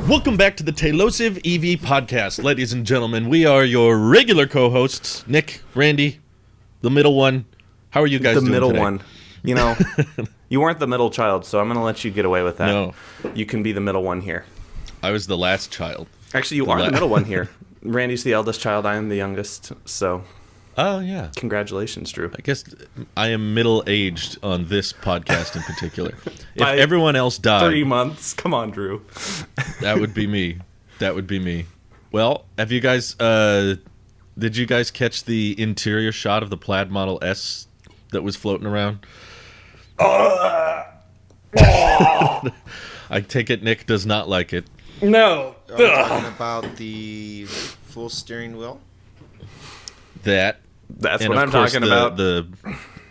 Welcome back to the Tailosive EV podcast, ladies and gentlemen. We are your regular co-hosts, Nick, Randy, the middle one. How are you guys doing today? The middle one. You know, you weren't the middle child, so I'm going to let you get away with that. No. You can be the middle one here. I was the last child. Actually, you are the middle one here. Randy's the eldest child. I am the youngest, so... Oh, yeah. Congratulations, Drew. I guess I am middle-aged on this podcast in particular. If everyone else died... 3 months. Come on, Drew. That would be me. That would be me. Well, have you guys... did you guys catch the interior shot of the Plaid Model S that was floating around? I take it Nick does not like it. No. Are we talking about the full steering wheel? That's what I'm talking about. The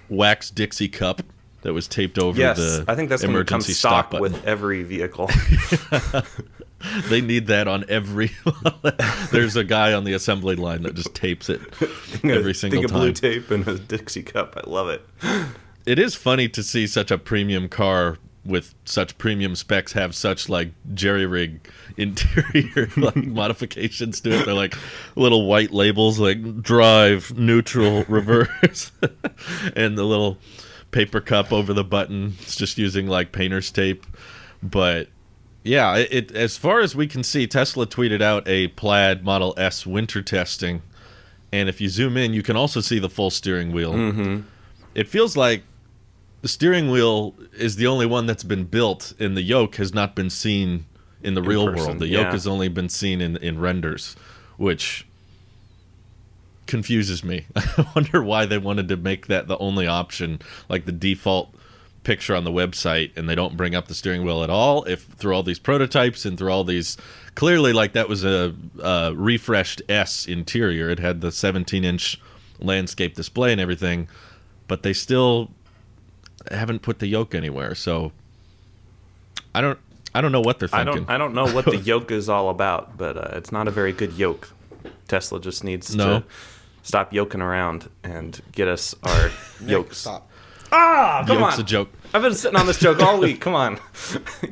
wax Dixie cup that was taped over the I think that's going to come emergency stock stop with every vehicle. They need that on every... There's a guy on the assembly line that just tapes it every single time. Think of blue tape and a Dixie cup. I love it. It is funny to see such a premium car with such premium specs have such like jerry-rig interior like modifications to it. They're like little white labels like drive, neutral, reverse, and the little paper cup over the button. It's just using like painter's tape. But yeah, it as far as we can see, Tesla tweeted out a Plaid Model S winter testing, and if you zoom in, you can also see the full steering wheel. Mm-hmm. It feels like the steering wheel is the only one that's been built, and the yoke has not been seen in the real world. The yoke has only been seen in renders, which confuses me. I wonder why they wanted to make that the only option, like the default picture on the website, and they don't bring up the steering wheel at all. If through all these prototypes and through all these, clearly like that was a refreshed S interior. It had the 17-inch landscape display and everything, but they still haven't put the yoke anywhere. So I don't know what they're thinking. I don't know what the yoke is all about, but it's not a very good yoke. Tesla just needs to stop yoking around and get us our yokes. Stop. Come Yoke's on. a joke. I've been sitting on this joke all week. Come on.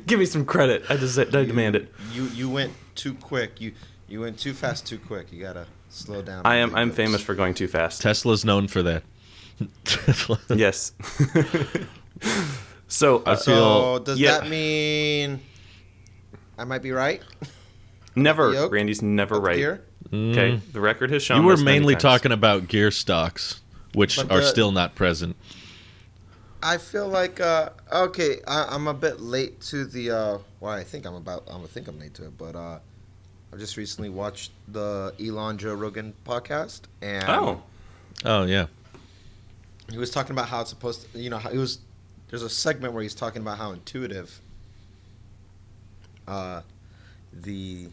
Give me some credit. I demand it. You went too quick. You went too fast, too quick. You gotta slow down. I'm famous for going too fast. Tesla's known for that. Yes. So does that mean I might be right? Never. Randy's never right. Here? Okay. The record has shown. You were this many mainly times. talking about gear stocks, which are still not present. I feel like I'm a bit late to the I think I'm late to it, but I just recently watched the Elon Joe Rogan podcast, and oh yeah, he was talking about how it's supposed to, there's a segment where he's talking about how intuitive the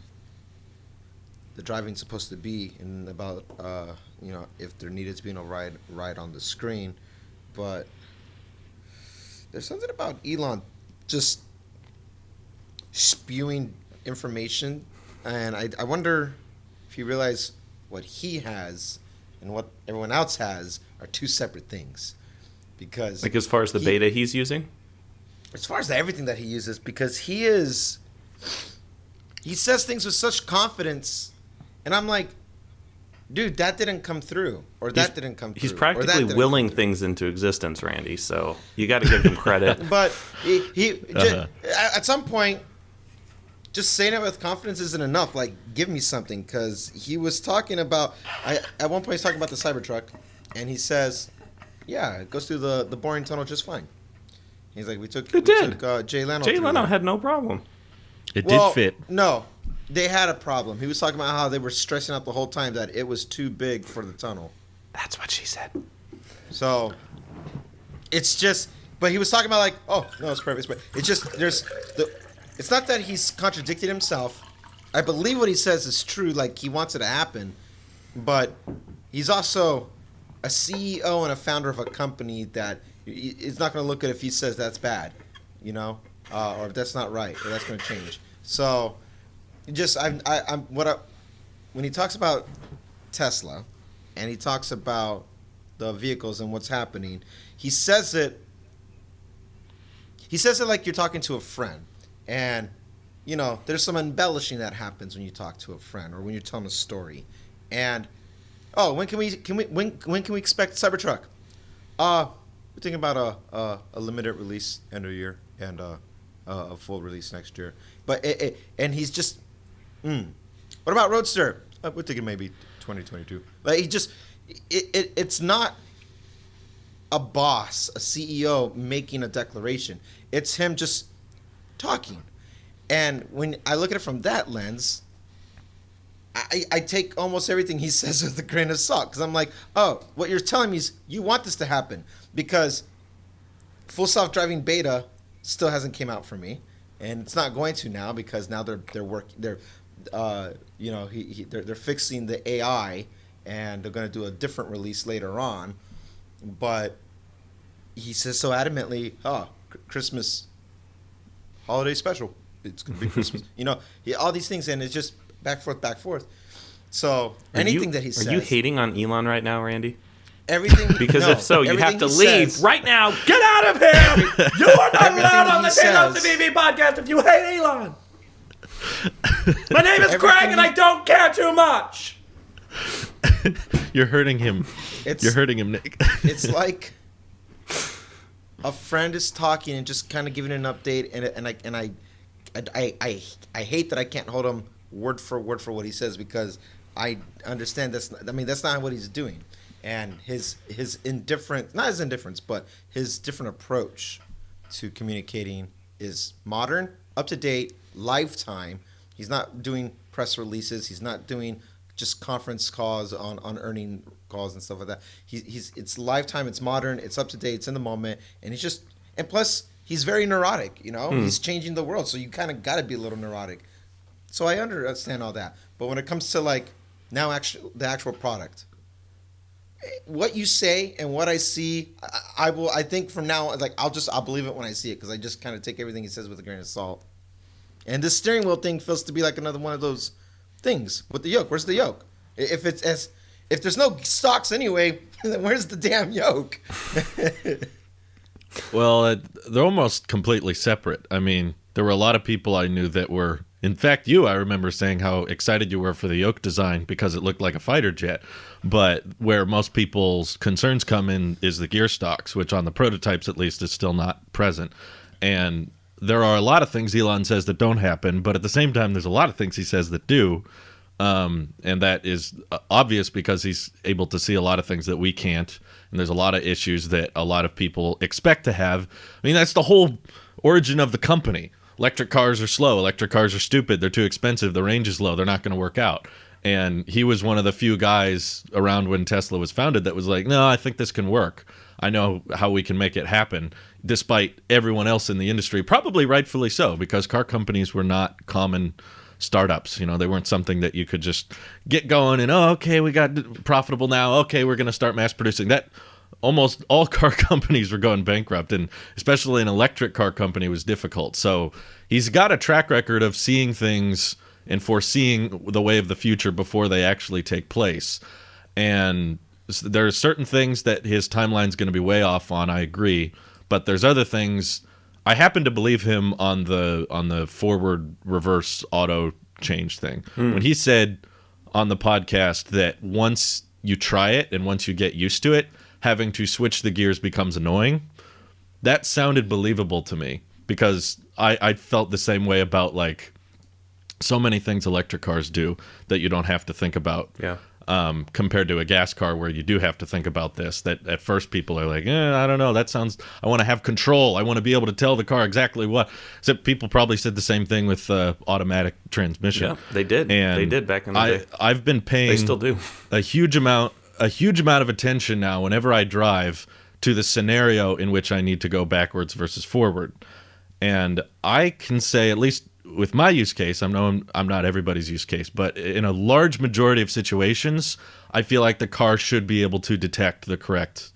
driving's supposed to be, and about if there needed to be no ride on the screen. But there's something about Elon just spewing information, and I wonder if you realize what he has and what everyone else has are two separate things. Because like as far as the beta he's using? As far as everything that he uses, because he says things with such confidence, and I'm like, dude, that didn't come through, or that didn't come through. He's practically willing things into existence, Randy, so you got to give him credit. But at some point, just saying it with confidence isn't enough. Like, give me something, because he was talking about, at one point he's talking about the Cybertruck, and he says, yeah, it goes through the boring tunnel just fine. He's like, we took Jay Leno. Jay Leno had no problem. It did fit. No, they had a problem. He was talking about how they were stressing out the whole time that it was too big for the tunnel. That's what she said. So, it's just, but he was talking about like, oh, no, it's perfect. It's just, it's not that he's contradicted himself. I believe what he says is true, like he wants it to happen, but he's also a CEO and a founder of a company that it's not going to look good if he says that's bad, or if that's not right, or that's going to change. So, when he talks about Tesla, and he talks about the vehicles and what's happening, he says it like you're talking to a friend, and there's some embellishing that happens when you talk to a friend or when you're telling a story. And when can we expect Cybertruck? We're thinking about a limited release end of the year and a full release next year. But and he's just, what about Roadster? We're thinking maybe 2022. Like it's not a boss, a CEO making a declaration. It's him just talking. And when I look at it from that lens, I take almost everything he says with a grain of salt, because I'm like, what you're telling me is you want this to happen, because full self-driving beta still hasn't came out for me, and it's not going to now, because now they're fixing the AI, and they're going to do a different release later on. But he says so adamantly, Christmas holiday special, it's going to be Christmas. All these things, and it's just back forth. So anything that he says. Are you hating on Elon right now, Randy? Everything. Because if so, you have to leave right now. Get out of here! You are not allowed on the Taylor CBB podcast if you hate Elon. My name is Greg, and I don't care too much. You're hurting him. You're hurting him, Nick. It's like a friend is talking and just kind of giving an update, and I hate that I can't hold him word for what he says, because I understand that's not what he's doing, and his indifference, not his indifference, but his different approach to communicating is modern, up to date, lifetime. He's not doing press releases. He's not doing just conference calls on earning calls and stuff like that. It's lifetime. It's modern. It's up to date. It's in the moment, and plus he's very neurotic. He's changing the world, so you kind of got to be a little neurotic. So I understand all that, but when it comes to the actual product, what you say and what I see, I think from now, I'll believe it when I see it, because I just kind of take everything he says with a grain of salt. And this steering wheel thing feels to be like another one of those things with the yoke. Where's the yoke? If there's no stocks anyway, then where's the damn yoke? Well, they're almost completely separate. I mean, there were a lot of people I knew that were, in fact, I remember saying how excited you were for the yoke design because it looked like a fighter jet. But where most people's concerns come in is the gear stocks, which on the prototypes at least is still not present. And there are a lot of things Elon says that don't happen, but at the same time, there's a lot of things he says that do. And that is obvious because he's able to see a lot of things that we can't. And there's a lot of issues that a lot of people expect to have. I mean, that's the whole origin of the company. Electric cars are slow. Electric cars are stupid. They're too expensive. The range is low. They're not going to work out. And he was one of the few guys around when Tesla was founded that was like, no, I think this can work. I know how we can make it happen, despite everyone else in the industry, probably rightfully so, because car companies were not common startups. They weren't something that you could just get going and, okay, we got profitable now. Okay, we're going to start mass producing. That almost all car companies were going bankrupt, and especially an electric car company was difficult. So he's got a track record of seeing things and foreseeing the way of the future before they actually take place. And there are certain things that his timeline's going to be way off on, I agree. But there's other things. I happen to believe him on the forward reverse auto change thing. When he said on the podcast that once you try it and once you get used to it, having to switch the gears becomes annoying, that sounded believable to me, because I felt the same way about so many things electric cars do that you don't have to think about. Yeah. Compared to a gas car where you do have to think about this, that at first people are like, I don't know, I want to have control. I want to be able to tell the car exactly what. Except people probably said the same thing with automatic transmission. Yeah, they did. And they did back in the day. I've been paying they still do. a huge amount of attention now whenever I drive to the scenario in which I need to go backwards versus forward. And I can say, at least with my use case, I know I'm not everybody's use case, but in a large majority of situations, I feel like the car should be able to detect the correct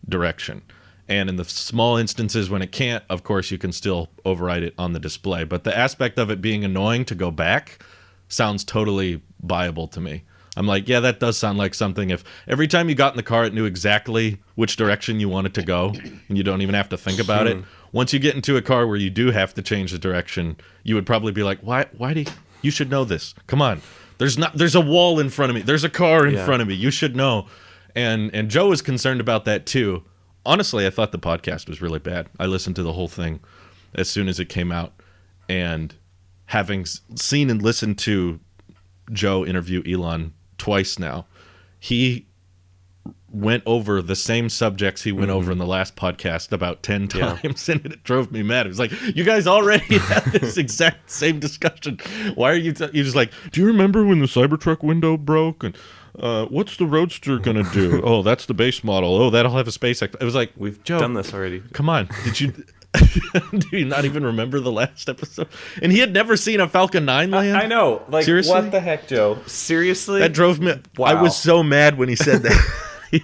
direction. And in the small instances when it can't, of course, you can still override it on the display. But the aspect of it being annoying to go back sounds totally viable to me. I'm like, yeah, that does sound like something. If every time you got in the car, it knew exactly which direction you wanted to go, and you don't even have to think about it. once you get into a car where you do have to change the direction, you would probably be like, why do you should know this. Come on. There's a wall in front of me. There's a car in front of me. You should know. And Joe was concerned about that too. Honestly, I thought the podcast was really bad. I listened to the whole thing as soon as it came out, and having seen and listened to Joe interview Elon twice now, he went over the same subjects he went over in the last podcast about 10 times, and it drove me mad. It was like, you guys already had this exact same discussion. Why are you you're just like, do you remember when the Cybertruck window broke? And what's the Roadster gonna do? Oh, that's the base model. Oh, that'll have a space. It was like, we've Joe, done this already. Come on, did you do you not even remember the last episode? And he had never seen a Falcon 9 land. I know. Like, seriously? what the heck, Joe? Seriously? That drove me. Wow. I was so mad when he said that. He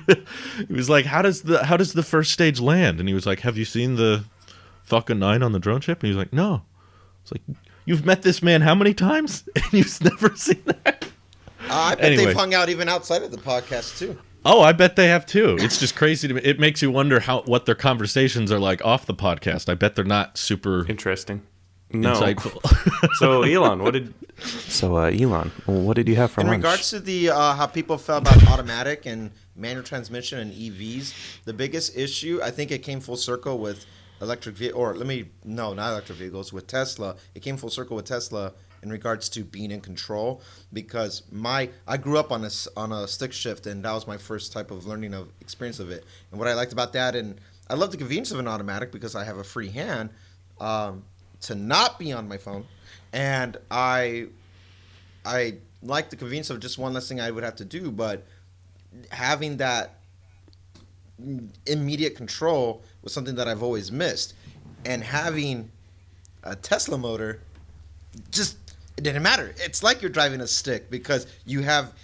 was like, how does the first stage land? And he was like, have you seen the Falcon 9 on the drone ship? And he was like, no. It's like, you've met this man how many times? And you've never seen that? I bet they've hung out even outside of the podcast too. Oh, I bet they have too. It's just crazy to me. It makes you wonder what their conversations are like off the podcast. I bet they're not super interesting. No. Insightful. So Elon, what did you have for lunch? In regards to the how people felt about automatic and manual transmission and EVs, the biggest issue, I think it came full circle with not electric vehicles, with Tesla. It came full circle with Tesla in regards to being in control, because I grew up on a stick shift, and that was my first type of learning of experience of it. And what I liked about that, and I love the convenience of an automatic because I have a free hand to not be on my phone, and I like the convenience of just one less thing I would have to do, but having that immediate control was something that I've always missed. And having a Tesla motor, it didn't matter. It's like you're driving a stick because you have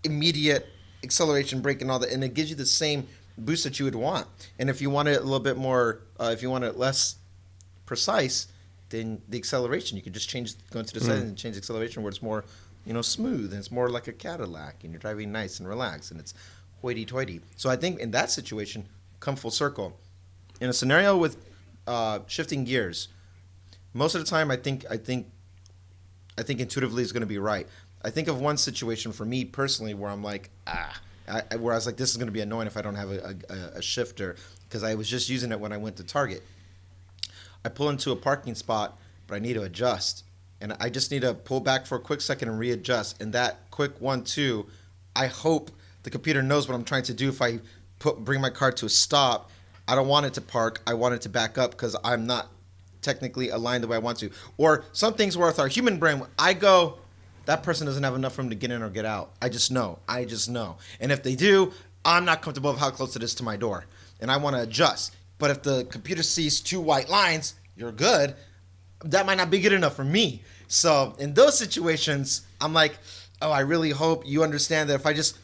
immediate acceleration, brake, and all that, and it gives you the same boost that you would want. And if you want it a little bit more, if you want it less precise, then the acceleration, you can just go into the settings and change the acceleration where it's more, smooth, and it's more like a Cadillac, and you're driving nice and relaxed, and it's hoity-toity. So I think in that situation, come full circle. In a scenario with shifting gears, most of the time I think intuitively is going to be right. I think of one situation for me personally where I'm like, where I was like, this is going to be annoying if I don't have a shifter, because I was just using it when I went to Target. I pull into a parking spot, but I need to adjust. And I just need to pull back for a quick second and readjust. And that quick 1-2, I hope the computer knows what I'm trying to do. If I bring my car to a stop, I don't want it to park. I want it to back up because I'm not technically aligned the way I want to. Or some things where with our human brain, I go, that person doesn't have enough room to get in or get out. I just know. And if they do, I'm not comfortable with how close it is to my door. And I want to adjust. But if the computer sees 2 white lines, you're good, that might not be good enough for me. So in those situations, I'm like, I really hope you understand that if I just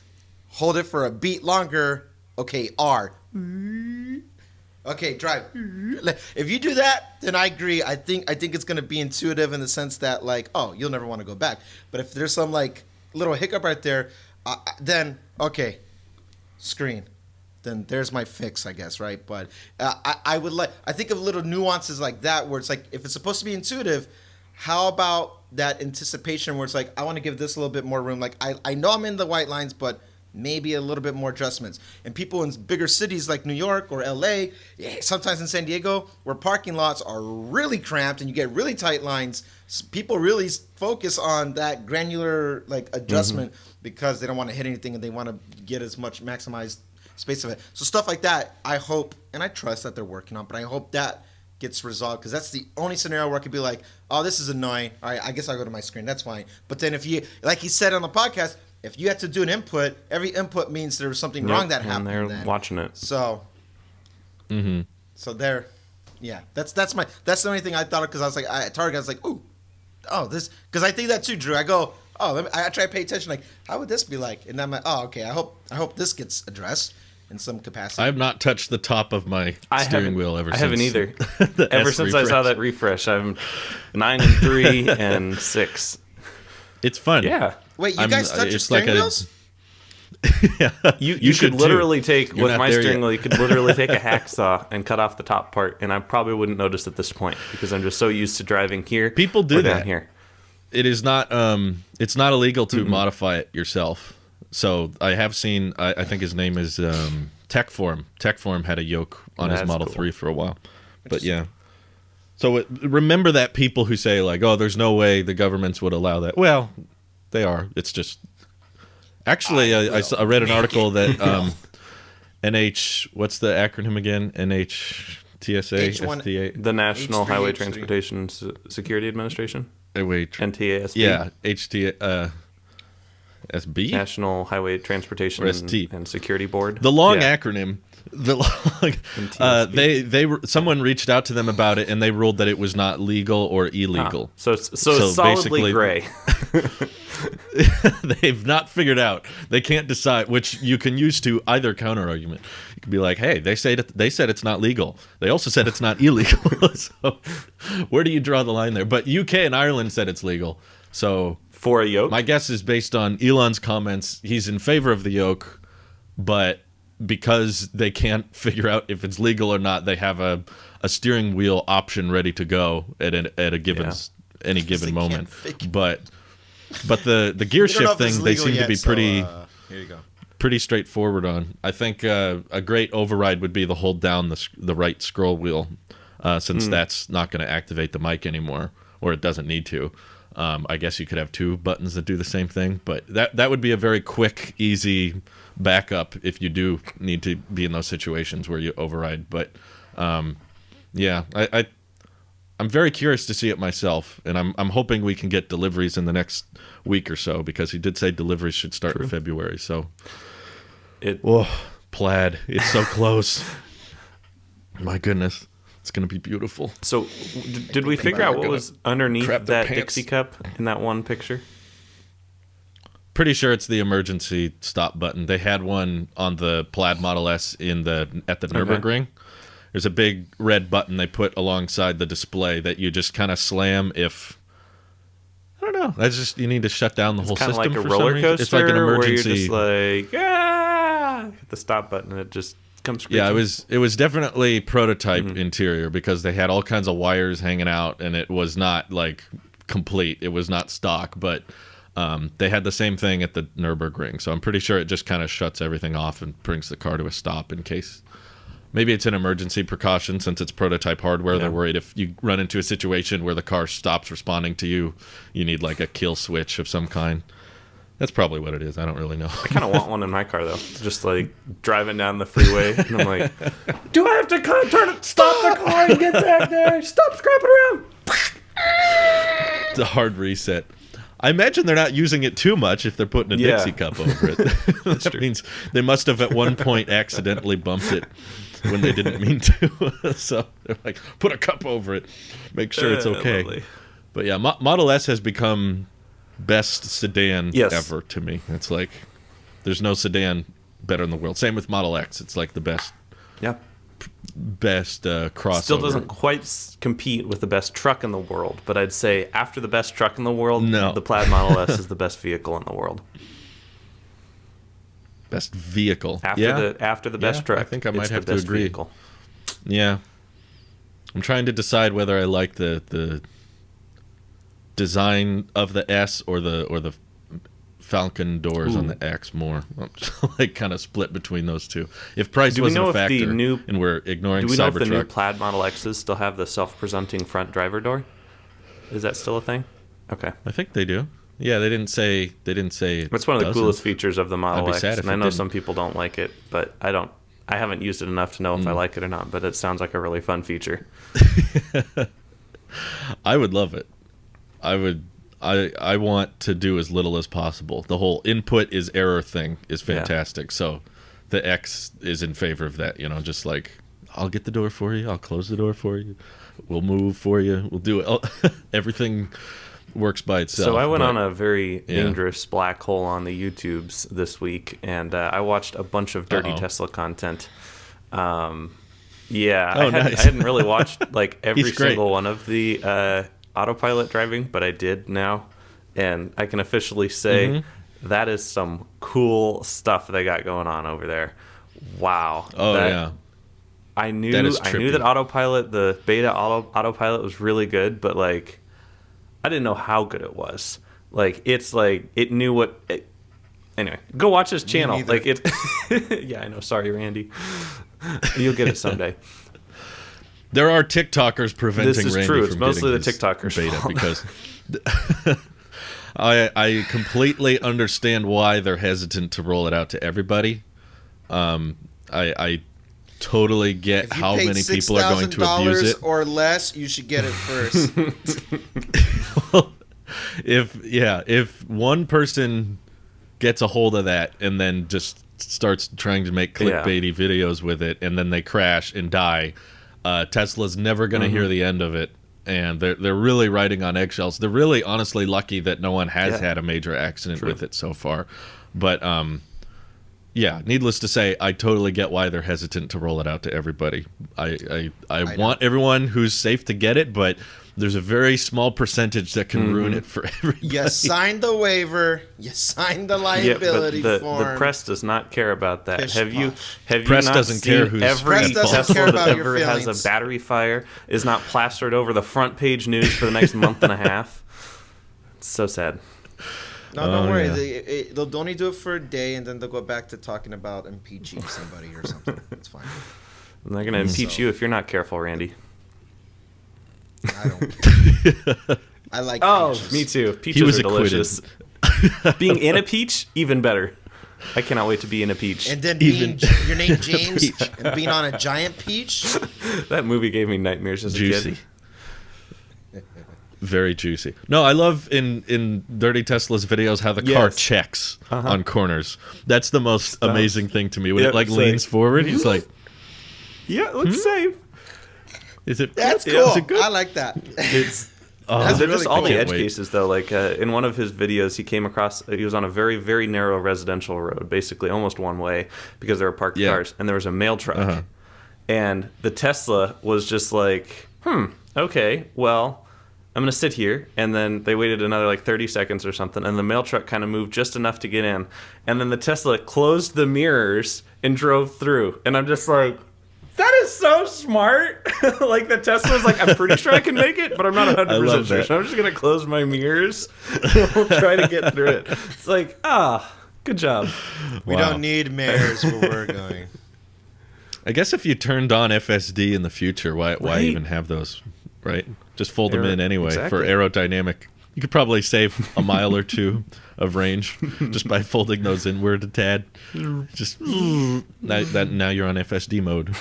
hold it for a beat longer, okay, R. Okay, drive. If you do that, then I agree. I think it's going to be intuitive in the sense that, like, you'll never want to go back. But if there's some, like, little hiccup right there, then, okay, screen. Then there's my fix, I guess, right? But I think of little nuances like that where it's like, if it's supposed to be intuitive, how about that anticipation where it's like, I want to give this a little bit more room. Like, I know I'm in the white lines, but maybe a little bit more adjustments. And people in bigger cities like New York or LA, sometimes in San Diego, where parking lots are really cramped and you get really tight lines, people really focus on that granular adjustment because they don't want to hit anything and they want to get as much maximized space of it. So stuff like that, I hope, and I trust that they're working on, but I hope that gets resolved, because that's the only scenario where I could be like, this is annoying. All right, I guess I'll go to my screen. That's fine. But then if you, like he said on the podcast, if you have to do an input, every input means there was something wrong that happened. And they're watching it. So, so there, that's the only thing I thought of, because I was like, at Target, I was like, this, because I think that too, Drew. I go, I try to pay attention, like, how would this be like? And I'm like, okay, I hope this gets addressed in some capacity. I have not touched the top of my steering wheel ever since. I haven't either. Ever since I saw that refresh, I'm 9 and 3 and 6. It's fun. Yeah. Wait, you guys touch your steering wheels? You could literally take, You're with not my there steering yet. wheel, you could literally take a hacksaw and cut off the top part, and I probably wouldn't notice at this point because I'm just so used to driving here. People do or down that. here. It is not. It's not illegal to modify it yourself. So I have seen. I think his name is Techform. Techform had a yoke on his That's Model cool. 3 for a while. But yeah. So remember that people who say like, "Oh, there's no way the governments would allow that." Well, they are. It's just. Actually, I read an article that what's the acronym again? NHTSA, H1 STA. The National H3, Highway H3. Transportation Security Administration, Wait, NTASB. yeah, SB. National Highway Transportation Or ST. and Security Board. The long Yeah. acronym. Someone reached out to them about it, and they ruled that it was not legal or illegal. So it's solidly basically- gray. They've not figured out. They can't decide, which you can use to either counter argument. You can be like, "Hey, they said it's not legal. They also said it's not illegal. So where do you draw the line there?" But UK and Ireland said it's legal. So For a yoke? my guess is based on Elon's comments, he's in favor of the yoke, but because they can't figure out if it's legal or not, they have a steering wheel option ready to go at a given any given they moment. can't figure- But the gear We don't know shift if it's thing they legal seem yet, to be so, pretty here you go. pretty straightforward on. I think a great override would be to hold down the right scroll wheel, since that's not going to activate the mic anymore, or it doesn't need to. I guess you could have two buttons that do the same thing, but that would be a very quick, easy backup if you do need to be in those situations where you override. But yeah, I'm very curious to see it myself, and I'm hoping we can get deliveries in the next week or so, because he did say deliveries should start in February. So, Plaid, it's so close. My goodness. It's going to be beautiful. So, did we figure out what was underneath crap their that pants. Dixie cup in that one picture? Pretty sure it's the emergency stop button. They had one on the Plaid Model S at the Nürburgring. There's a big red button they put alongside the display that you just kind of slam if... I don't know. That's just, you need to shut down the whole Kind system of like a for some roller reason. coaster It's like an where emergency... you're just like, hit the stop button and it just comes screeching. Yeah, it was definitely prototype interior, because they had all kinds of wires hanging out, and it was not like complete. It was not stock, but they had the same thing at the Nürburgring. So I'm pretty sure it just kind of shuts everything off and brings the car to a stop in case. Maybe it's an emergency precaution since it's prototype hardware. Yeah. They're worried if you run into a situation where the car stops responding to you, you need like a kill switch of some kind. That's probably what it is. I don't really know. I kind of want one in my car, though. Just like driving down the freeway, and I'm like, Do I have to stop the car and get back there? Stop scrapping around. It's a hard reset. I imagine they're not using it too much if they're putting a Yeah. Dixie cup over it. That means they must have at one point accidentally bumped it when they didn't mean to. So they're like, put a cup over it, make sure it's okay. lovely. But yeah, Model S has become best sedan Yes. ever to me. It's like there's no sedan better in the world. Same with Model X. It's like the best yeah. crossover. Still doesn't quite compete with the best truck in the world, but I'd say after the best truck in the world, No. the Plaid Model S is the best vehicle in the world. Best vehicle. After the best Yeah, truck, I think I might it's have the to best agree. vehicle. Yeah. I'm trying to decide whether I like the design of the S or the Falcon doors on the X more. I'm like kind of split between those two. If price Do we wasn't know a if the factor, new- and we're ignoring Do we know if the new Cybertruck, Plaid Model X's still have the self-presenting front driver door? Is that still a thing? Okay. I think they do. Yeah, they didn't say. It's one of the doesn't. coolest features of the Model I'd be X, sad if and I it know didn't. some people don't like it, but I don't. I haven't used it enough to know if I like it or not, but it sounds like a really fun feature. I would love it. I want to do as little as possible. The whole input is error thing is fantastic. So the X is in favor of that. You know, just like I'll get the door for you. I'll close the door for you. We'll move for you. We'll do it. Everything works by itself. So I went but- on a very dangerous black hole on the YouTubes this week, and I watched a bunch of dirty Tesla content. Yeah, Oh, I nice. hadn't really watched like every He's great. single one of the autopilot driving, but I did now, and I can officially say that is some cool stuff they got going on over there. Wow. Oh, yeah. I knew that autopilot, the beta autopilot was really good, but like I didn't know how good it was. Like it's like it knew what anyway, go watch his channel. Like it yeah, I know. Sorry, Randy. You'll get it someday. There are TikTokers preventing this is Randy true. from It's mostly the getting his TikTokers beta fault. because I completely understand why they're hesitant to roll it out to everybody. I totally get If you how paid many people are going to abuse it. or less, you should get it first. Well, if one person gets a hold of that and then just starts trying to make clickbaity videos with it, and then they crash and die, Tesla's never going to hear the end of it. And they're really riding on eggshells. They're really, honestly, lucky that no one has had a major accident with it so far. But yeah, needless to say, I totally get why they're hesitant to roll it out to everybody. I want everyone who's safe to get it, but there's a very small percentage that can ruin it for everybody. You signed the waiver. You signed the liability form. The press does not care about that. Pish Have you Press not doesn't seen care who's every Press doesn't Tesla care that about your ever has feelings. a battery fire is not plastered over the front page news for the next month and a half? It's so sad. No, don't worry. yeah. They'll only do it for a day, and then they'll go back to talking about impeaching somebody or something. It's fine. And they're going to impeach you if you're not careful, Randy. I don't. I like peaches. Me too. He Peaches was are delicious. Being in a peach, even better. I cannot wait to be in a peach. And then being your name James and being on a giant peach. That movie gave me nightmares as a Juicy. kid. Very juicy. No, I love in Dirty Tesla's videos how the car checks on corners. That's the most amazing thing to me. When it like leans forward, he's like, Yeah, it looks safe. "Is it? That's is cool. it good?" I like that. It's That's they're really just all cool. the Can't edge wait. cases though. Like in one of his videos, he came across. He was on a very very narrow residential road, basically almost one way because there were parked cars, and there was a mail truck, and the Tesla was just like, okay, well, I'm gonna sit here, and then they waited another like 30 seconds or something, and the mail truck kind of moved just enough to get in, and then the Tesla closed the mirrors and drove through, and I'm just like. That is so smart. Like the Tesla's like, I'm pretty sure I can make it, but I'm not 100% sure. that. So I'm just going to close my mirrors. We'll try to get through it. It's like, good job. We don't need mayors where we're going. I guess if you turned on FSD in the future, why even have those, right? Just fold them in anyway for aerodynamic. You could probably save a mile or two of range just by folding those inward a tad. Just now you're on FSD mode.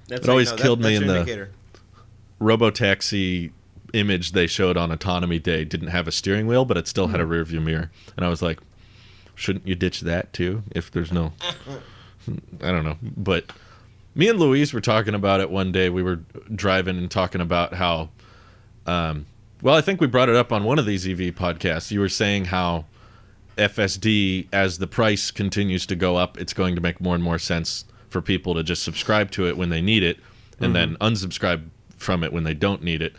It always killed me in the Robotaxi image they showed on Autonomy Day. Didn't have a steering wheel, but it still had a rear view mirror. And I was like, shouldn't you ditch that too if there's no... I don't know. But me and Louise were talking about it one day. We were driving and talking about how... well, I think we brought it up on one of these EV podcasts. You were saying how FSD, as the price continues to go up, it's going to make more and more sense for people to just subscribe to it when they need it and then unsubscribe from it when they don't need it.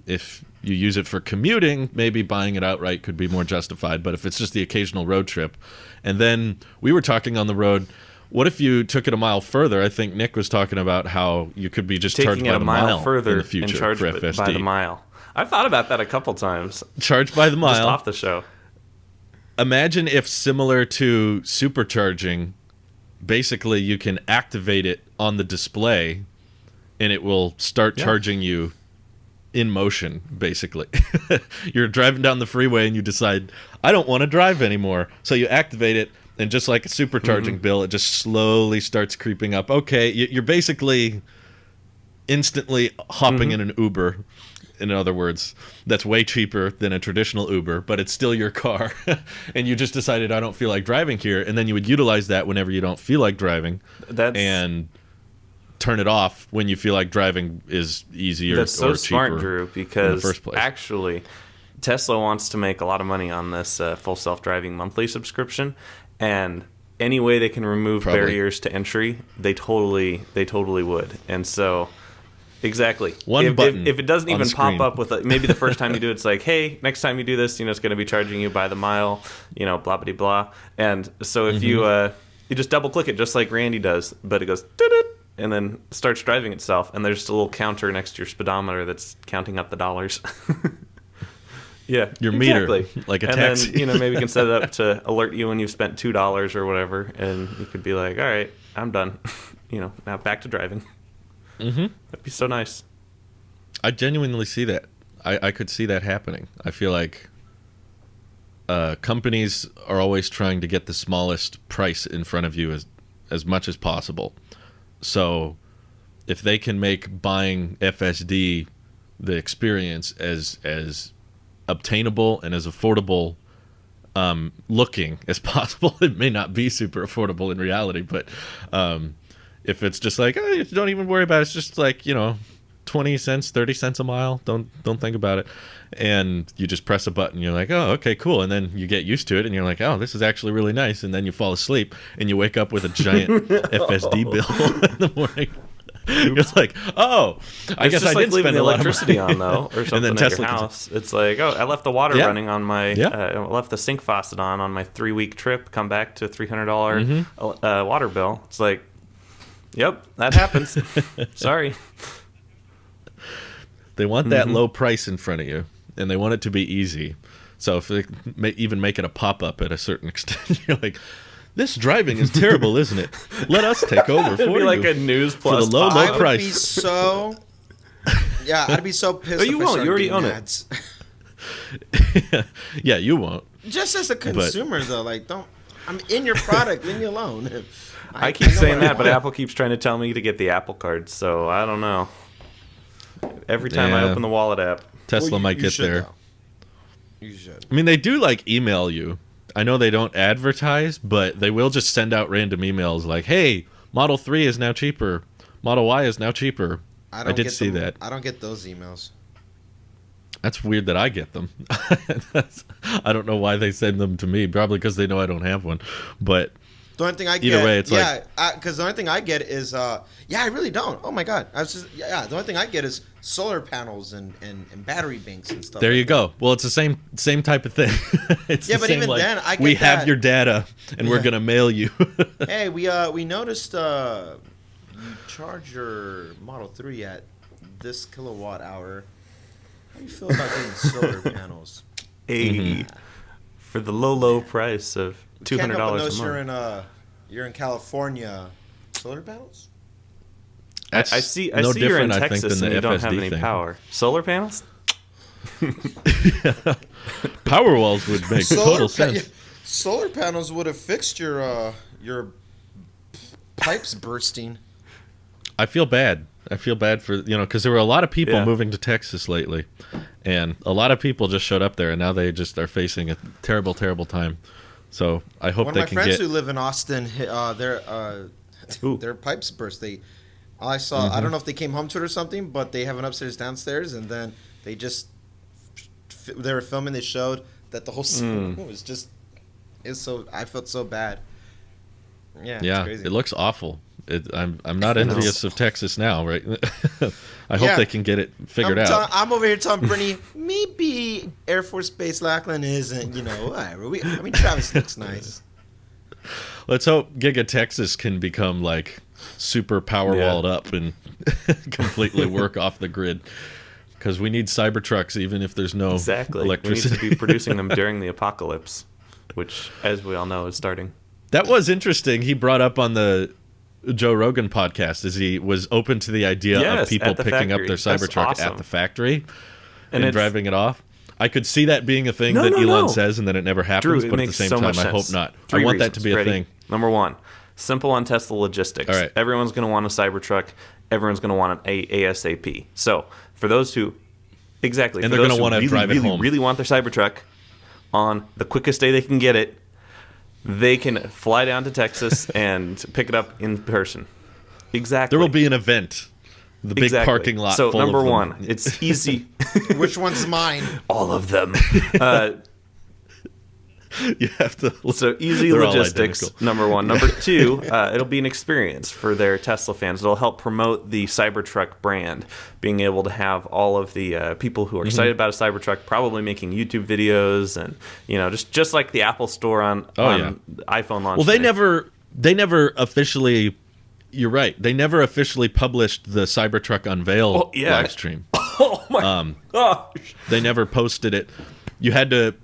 If you use it for commuting, maybe buying it outright could be more justified. But if it's just the occasional road trip, and then we were talking on the road, what if you took it a mile further? I think Nick was talking about how you could be just charged by the mile further in the future and charged for FSD. by the mile. I've thought about that a couple times. Charged by the mile. Just off the show. Imagine if, similar to Supercharging, basically you can activate it on the display and it will start charging you in motion, basically. You're driving down the freeway and you decide, I don't want to drive anymore. So you activate it, and just like a supercharging bill, it just slowly starts creeping up. Okay, you're basically instantly hopping in an Uber. In other words, that's way cheaper than a traditional Uber, but it's still your car. And you just decided, I don't feel like driving here. And then you would utilize that whenever you don't feel like driving and turn it off when you feel like driving is easier or cheaper. That's so smart, Drew, because in the first place. Actually, Tesla wants to make a lot of money on this full self-driving monthly subscription. And any way they can remove barriers to entry, they totally would. And so... Exactly. One button if it doesn't on even the pop screen. up with maybe the first time you do it, it's like, hey, next time you do this, it's going to be charging you by the mile, blah blah blah. And so if you just double click it just like Randy does, but it goes doo-doo, and then starts driving itself, and there's just a little counter next to your speedometer that's counting up the dollars. Yeah, Your exactly. meter, like a and taxi. then, maybe you can set it up to alert you when you've spent $2 or whatever, and you could be like, all right, I'm done. Now back to driving. Mm-hmm. That'd be so nice. I genuinely see that. I could see that happening. I feel like companies are always trying to get the smallest price in front of you as much as possible. So if they can make buying FSD the experience as obtainable and as affordable looking as possible, it may not be super affordable in reality, but if it's just like, oh, don't even worry about it, it's just like 20 cents 30 cents a mile, don't think about it, and you just press a button, you're like, oh, okay, cool, and then you get used to it and you're like, oh, this is actually really nice, and then you fall asleep and you wake up with a giant FSD bill in the morning. You're like, oh, I guess I did spend the a lot of electricity money on though, or something and then at Tesla your house. It's like, oh, I left the water running on my, I left the sink faucet on my 3-week trip. Come back to $300 water bill. It's like, yep, that happens. Sorry. They want that low price in front of you, and they want it to be easy. So if they even make it a pop-up at a certain extent, you're like, this driving is terrible, isn't it? Let us take over for It'd be you. like a News Plus for the low I would price. be so... Yeah, I'd be so pissed. Oh, you if I won't. started You already getting own ads. Yeah, you won't. Just as a consumer, though, like, I'm in your product. Leave me alone. I keep know saying what I that, but want. Apple keeps trying to tell me to get the Apple Card, so I don't know. Every time I Yeah. open the wallet app. Tesla Well, might you get should, there. though. You should. I mean, they do email you. I know they don't advertise, but they will just send out random emails like, hey, Model 3 is now cheaper. Model Y is now cheaper. I did get see them. that. I don't get those emails. That's weird that I get them. I don't know why they send them to me. Probably because they know I don't have one. But The only thing I get, either way, it's because the only thing I get is, I really don't. Oh my god, the only thing I get is solar panels and battery banks and stuff. there like you go. Well, it's the same type of thing. It's Yeah, the but same, even then, I get we have that. your data, and we're gonna mail you. that. Hey, we noticed you charge your Model 3 at this kilowatt hour. How do you feel about getting solar panels? Hey, for the low price of $200 Can't help but a notice month. you're in California. Solar panels? I see no you're in different, I think, Texas than and the you don't have FSD any thing. power. Solar panels? Power walls would make total sense. Solar panels would have fixed your pipes bursting. I feel bad. I feel bad for, because there were a lot of people Yeah. moving to Texas lately, and a lot of people just showed up there, and now they just are facing a terrible, terrible time. So I hope One they of my can friends get. who live in Austin, their pipes burst. I saw. I don't know if they came home to it or something, but they have an upstairs, downstairs, and then they were filming. They showed that the whole scene was just. I felt so bad. Yeah, Yeah, it's crazy. it looks awful. I'm not envious of Texas now, right? I hope they can get it figured out. I'm over here telling Brittany, maybe Air Force Base Lackland isn't, whatever. Travis looks nice. Let's hope Giga Texas can become super power walled up and completely work off the grid. Because we need Cybertrucks even if there's no electricity. We need to be producing them during the apocalypse, which, as we all know, is starting. That was interesting. He brought up on the Joe Rogan podcast is he was open to the idea of people picking up their Cybertruck at the factory and driving it off. I could see that being a thing that Elon says, and then it never happens. Drew, but at the same time, I hope not. I want that to be a thing. Number one, simple on Tesla logistics. All right. Everyone's going to want a Cybertruck. Everyone's going to want an ASAP. So for those who and they're going to want to drive it home. Really want their Cybertruck on the quickest day they can get it, they can fly down to Texas and pick it up in person. Exactly. There will be an event. The big parking lot. So full number of them. one, it's easy. Which one's mine? All of them. You have to. So easy They're all logistics, identical. number one. Number two, it'll be an experience for their Tesla fans. It'll help promote the Cybertruck brand, being able to have all of the people who are excited about a Cybertruck probably making YouTube videos and, just like the Apple Store on iPhone launch. Well, they never officially. You're right. They never officially published the Cybertruck unveil live stream. Oh my gosh! They never posted it. You have to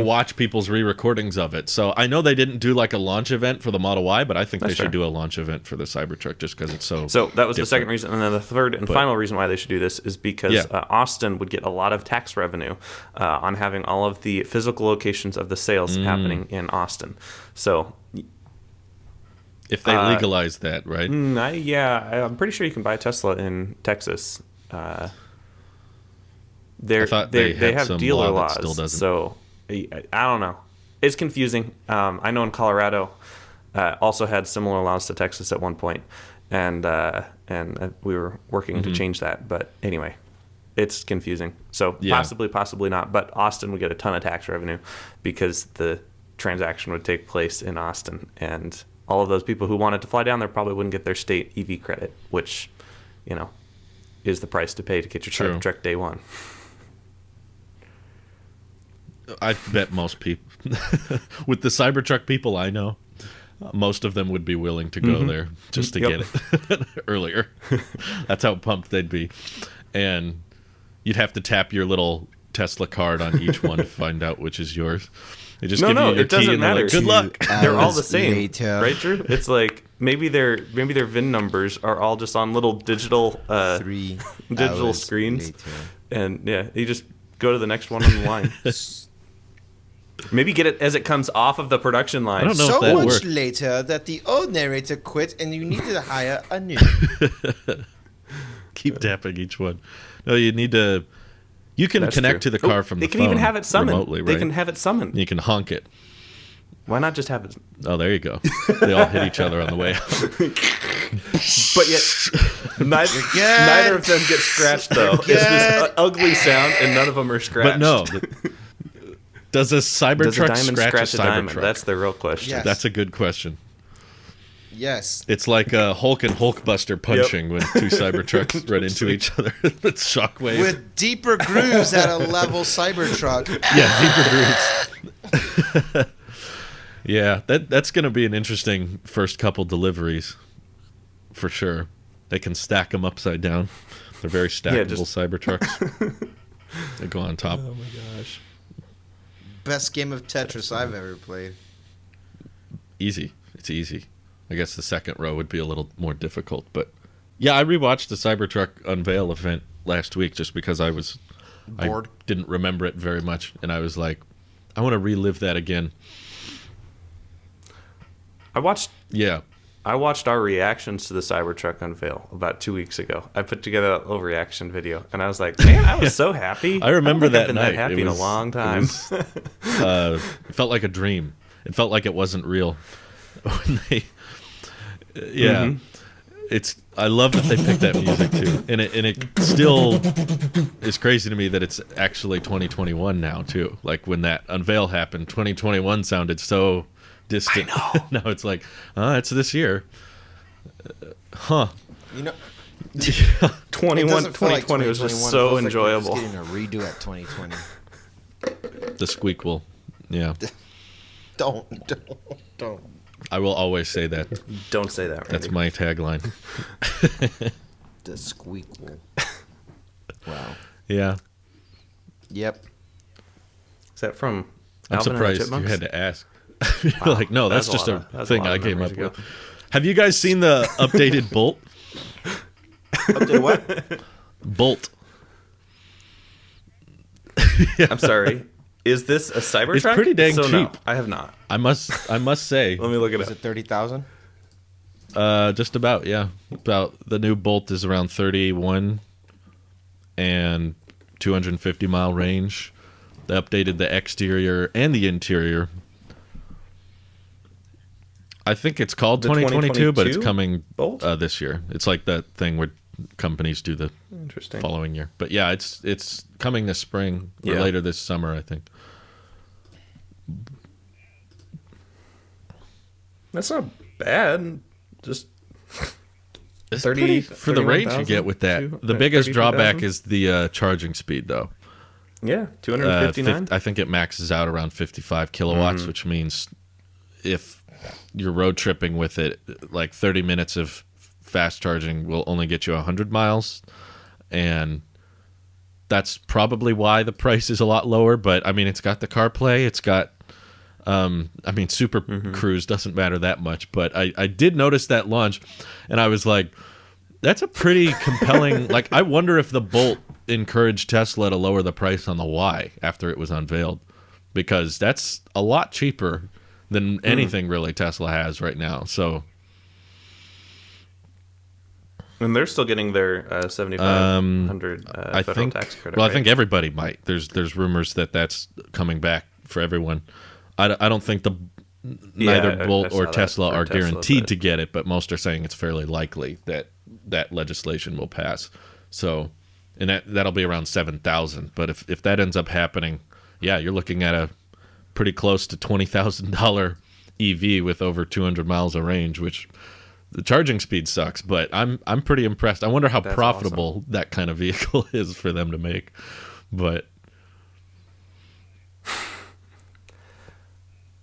watch people's re-recordings of it. So I know they didn't do like a launch event for the Model Y, but I think they should do a launch event for the Cybertruck just because it's so. So that was the second reason, and then the third and final reason why they should do this is because Austin would get a lot of tax revenue on having all of the physical locations of the sales happening in Austin. So. If they legalize that, right? I'm pretty sure you can buy a Tesla in Texas. They have dealer laws, still doesn't. So I don't know. It's confusing. I know in Colorado also had similar laws to Texas at one point, and we were working to change that. But anyway, it's confusing. So possibly not. But Austin would get a ton of tax revenue because the transaction would take place in Austin, and all of those people who wanted to fly down there probably wouldn't get their state EV credit, which, is the price to pay to get your Cybertruck day one. I bet most people, with the Cybertruck people I know, most of them would be willing to go there just to get it earlier. That's how pumped they'd be. And you'd have to tap your little Tesla card on each one to find out which is yours. They just give you your it key doesn't and they're matter. like, good luck. They're all the same, later. right, Drew? It's like maybe their VIN numbers are all just on little digital screens, later. and you just go to the next one on the line. Maybe get it as it comes off of the production line. I don't know So if that much worked. later that the old narrator quit and you needed to hire a new. Keep tapping each one. No, you need to. You can That's connect true. to the car from the They can phone even have it summoned. remotely, right? They can have it summoned. You can honk it. Why not just have it? Oh, there you go. They all hit each other on the way out. But yet, neither of them get scratched, though. It's this ugly sound, and none of them are scratched. But no. Does a Cybertruck Does a diamond scratch a diamond? Cybertruck? That's the real question. Yes. That's a good question. Yes. It's like Hulk and Hulkbuster punching when two Cybertrucks run into each other. That's shockwave. With deeper grooves at a level Cybertruck. Yeah, deeper grooves. Yeah, that's going to be an interesting first couple deliveries, for sure. They can stack them upside down. They're very stackable Cybertrucks. They go on top. Oh my gosh. Best game of Tetris I've ever played. Easy. It's easy. I guess the second row would be a little more difficult, but yeah, I rewatched the Cybertruck unveil event last week just because I was Bored. I didn't remember it very much, and I was like, I want to relive that again. I watched Yeah, our reactions to the Cybertruck unveil about 2 weeks ago. I put together a little reaction video, and I was like, man, I was so happy. I remember don't think that I've been night. that happy in a long time. It felt like a dream. It felt like it wasn't real. When they, it's. I love that they picked that music too, and it still is crazy to me that it's actually 2021 now too. Like when that unveil happened, 2021 sounded so distant. I know. Now it's like, it's this year. Huh. You know, 2020 was just so enjoyable. Just getting a redo at 2020. The squeak will. Yeah. Don't. I will always say that. Don't say that, Randy. That's my tagline. The squeakle. Wow. Yeah. Yep. Is that from I'm Alvin and the surprised you Chipmunks? had to ask. You're like, no, that's just a that's thing a lot I of came up memories with. ago. Have you guys seen the updated Bolt? Update what? Bolt. I'm sorry. Is this a Cybertruck? It's pretty dang No, cheap. I have not. I must say, Let me look it Is up. it 30,000? just about, yeah. About the new Bolt is around 31 and 250 mile range. They updated the exterior and the interior. I think it's called The 2022, but it's 2022 coming Bolt? this year. It's like that thing where companies do the Interesting. following year. But yeah, it's coming this spring or Yeah. later this summer, I think. That's not bad. Just It's 30 pretty for the range you 31,000, get with that. two- The biggest 32,000? drawback is the charging speed, though. Yeah, 259. I think it maxes out around 55 kilowatts, which means if you're road tripping with it, like 30 minutes of fast charging will only get you 100 miles. And that's probably why the price is a lot lower. But, I mean, it's got the CarPlay. It's got, Super Cruise doesn't matter that much. But I did notice that launch, and I was like, that's a pretty compelling... like, I wonder if the Bolt encouraged Tesla to lower the price on the Y after it was unveiled, because that's a lot cheaper than anything really Tesla has right now. So, And they're still getting their 7,500 federal tax credit. Well, right? I think everybody might. There's rumors that that's coming back for everyone. I don't think neither Bolt I or saw that Tesla for are Tesla, guaranteed but- to get it, but most are saying it's fairly likely that legislation will pass. So, and that'll be around 7,000. But if that ends up happening, yeah, you're looking at a pretty close to $20,000 EV with over 200 miles of range, which the charging speed sucks, but I'm pretty impressed. I wonder how That's profitable that kind of vehicle is for them to make. But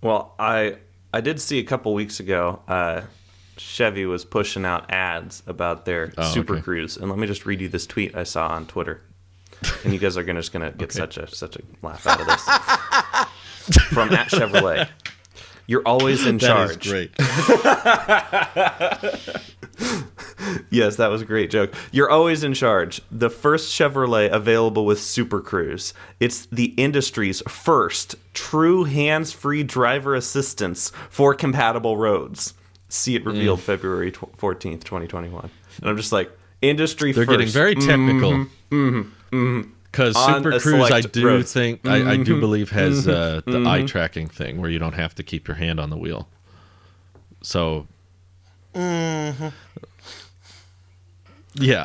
Well, I did see a couple weeks ago, Chevy was pushing out ads about their Super okay. Cruise, and let me just read you this tweet I saw on Twitter, and you guys are just gonna get such a laugh out of this. From @Chevrolet, you're always in charge. that is great. Yes, that was a great joke. You're always in charge. The first Chevrolet available with Super Cruise. It's the industry's first true hands-free driver assistance for compatible roads. See it revealed February 14th, 2021. And I'm just like, industry They're first. getting very technical. Because On Super a Cruise, I select do roads. think, I do believe has the eye tracking thing where you don't have to keep your hand on the wheel. So, yeah,